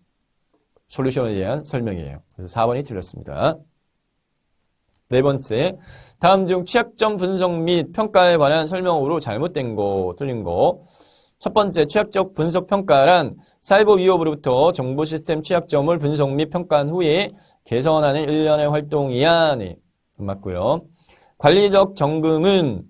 솔루션에 대한 설명이에요. 그래서 4번이 틀렸습니다. 네 번째, 다음 중 취약점 분석 및 평가에 관한 설명으로 잘못된 거, 틀린 거. 첫 번째, 취약적 분석 평가란 사이버 위협으로부터 정보 시스템 취약점을 분석 및 평가한 후에 개선하는 일련의 활동이야. 네, 맞고요. 관리적 점검은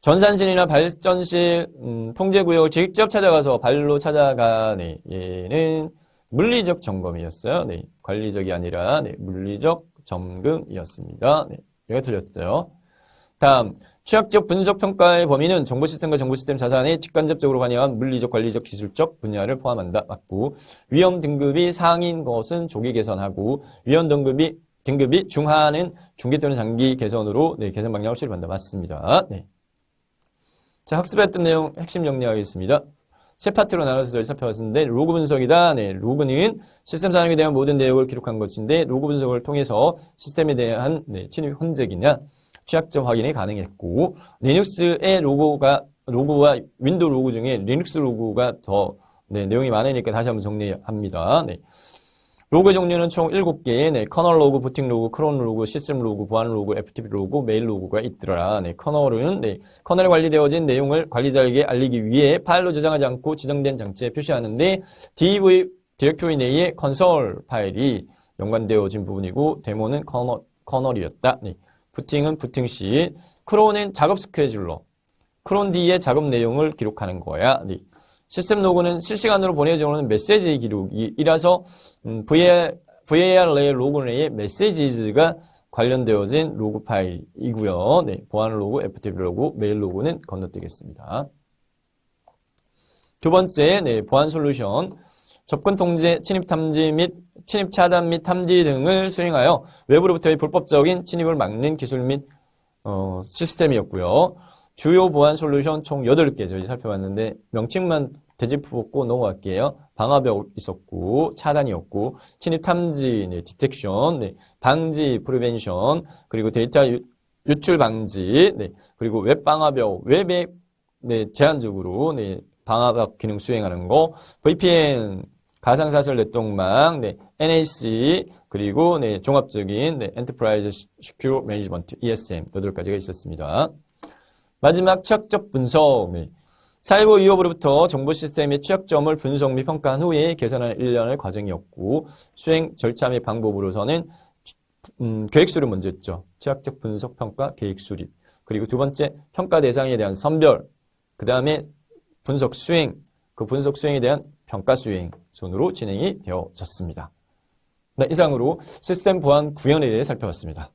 전산실이나 발전실, 통제구역을 직접 찾아가서 발로 찾아가, 네, 얘는 물리적 점검이었어요. 네, 관리적이 아니라, 네, 물리적 점검이었습니다. 네, 이거 틀렸죠. 다음, 취약적 분석 평가의 범위는 정보 시스템과 정보 시스템 자산에 직간접적으로 관여한 물리적, 관리적, 기술적 분야를 포함한다. 맞고, 위험 등급이 상인 것은 조기 개선하고, 위험 등급이 중하는 중기 또는 장기 개선으로 네, 개선 방향을 수립한다. 맞습니다. 네. 자, 학습했던 내용 핵심 정리하겠습니다. 세 파트로 나눠서 저희 살펴봤는데 로그 분석이다. 네, 로그는 시스템 사용에 대한 모든 내용을 기록한 것인데 로그 분석을 통해서 시스템에 대한 네, 침입 흔적이나 취약점 확인이 가능했고 리눅스의 로고와 윈도우 로그 중에 리눅스 로그가 더 네, 내용이 많으니까 다시 한번 정리합니다. 네. 로그 종류는 총 7개, 네, 커널 로그, 부팅 로그, 크론 로그, 시스템 로그, 보안 로그, FTP 로그, 메일 로그가 있더라. 네, 커널은, 네, 커널에 관리되어진 내용을 관리자에게 알리기 위해 파일로 저장하지 않고 지정된 장치에 표시하는데, DV 디렉토리 내에 컨솔 파일이 연관되어진 부분이고, 데모는 커널이었다. 네, 부팅은 부팅 시, 크론은 작업 스케줄러, 크론 D의 작업 내용을 기록하는 거야. 네. 시스템 로그는 실시간으로 보내져 오는 메시지 기록이라서 VAR 레일 로그 내에 메시지가 관련되어진 로그 파일이고요. 네, 보안 로그, FTP 로그, 메일 로그는 건너뛰겠습니다. 두 번째, 네, 보안 솔루션. 접근 통제, 침입 탐지 및 침입 차단 및 탐지 등을 수행하여 외부로부터의 불법적인 침입을 막는 기술 및 시스템이었고요. 주요 보안 솔루션 총 8개 저희 살펴봤는데 명칭만 되짚고 넘어갈게요. 방화벽 있었고 차단이었고 침입 탐지, 네, 디텍션, 네, 방지, 프리벤션, 그리고 데이터 유출 방지, 네, 그리고 웹 방화벽, 웹에 네, 제한적으로 네, 방화벽 기능 수행하는 거, VPN, 가상사설 네트워크망, 네, NAC, 그리고 네, 종합적인 네, 엔터프라이즈 시큐어 매니지먼트 ESM 8가지가 있었습니다. 마지막 취약적 분석. 네. 사이버 위협으로부터 정보 시스템의 취약점을 분석 및 평가한 후에 개선하는 일련의 과정이었고 수행 절차 및 방법으로서는 계획 수립 먼저 했죠. 취약적 분석 평가 계획 수립. 그리고 두 번째 평가 대상에 대한 선별. 그 다음에 분석 수행. 그 분석 수행에 대한 평가 수행 순으로 진행이 되어졌습니다. 네, 이상으로 시스템 보안 구현에 대해 살펴봤습니다.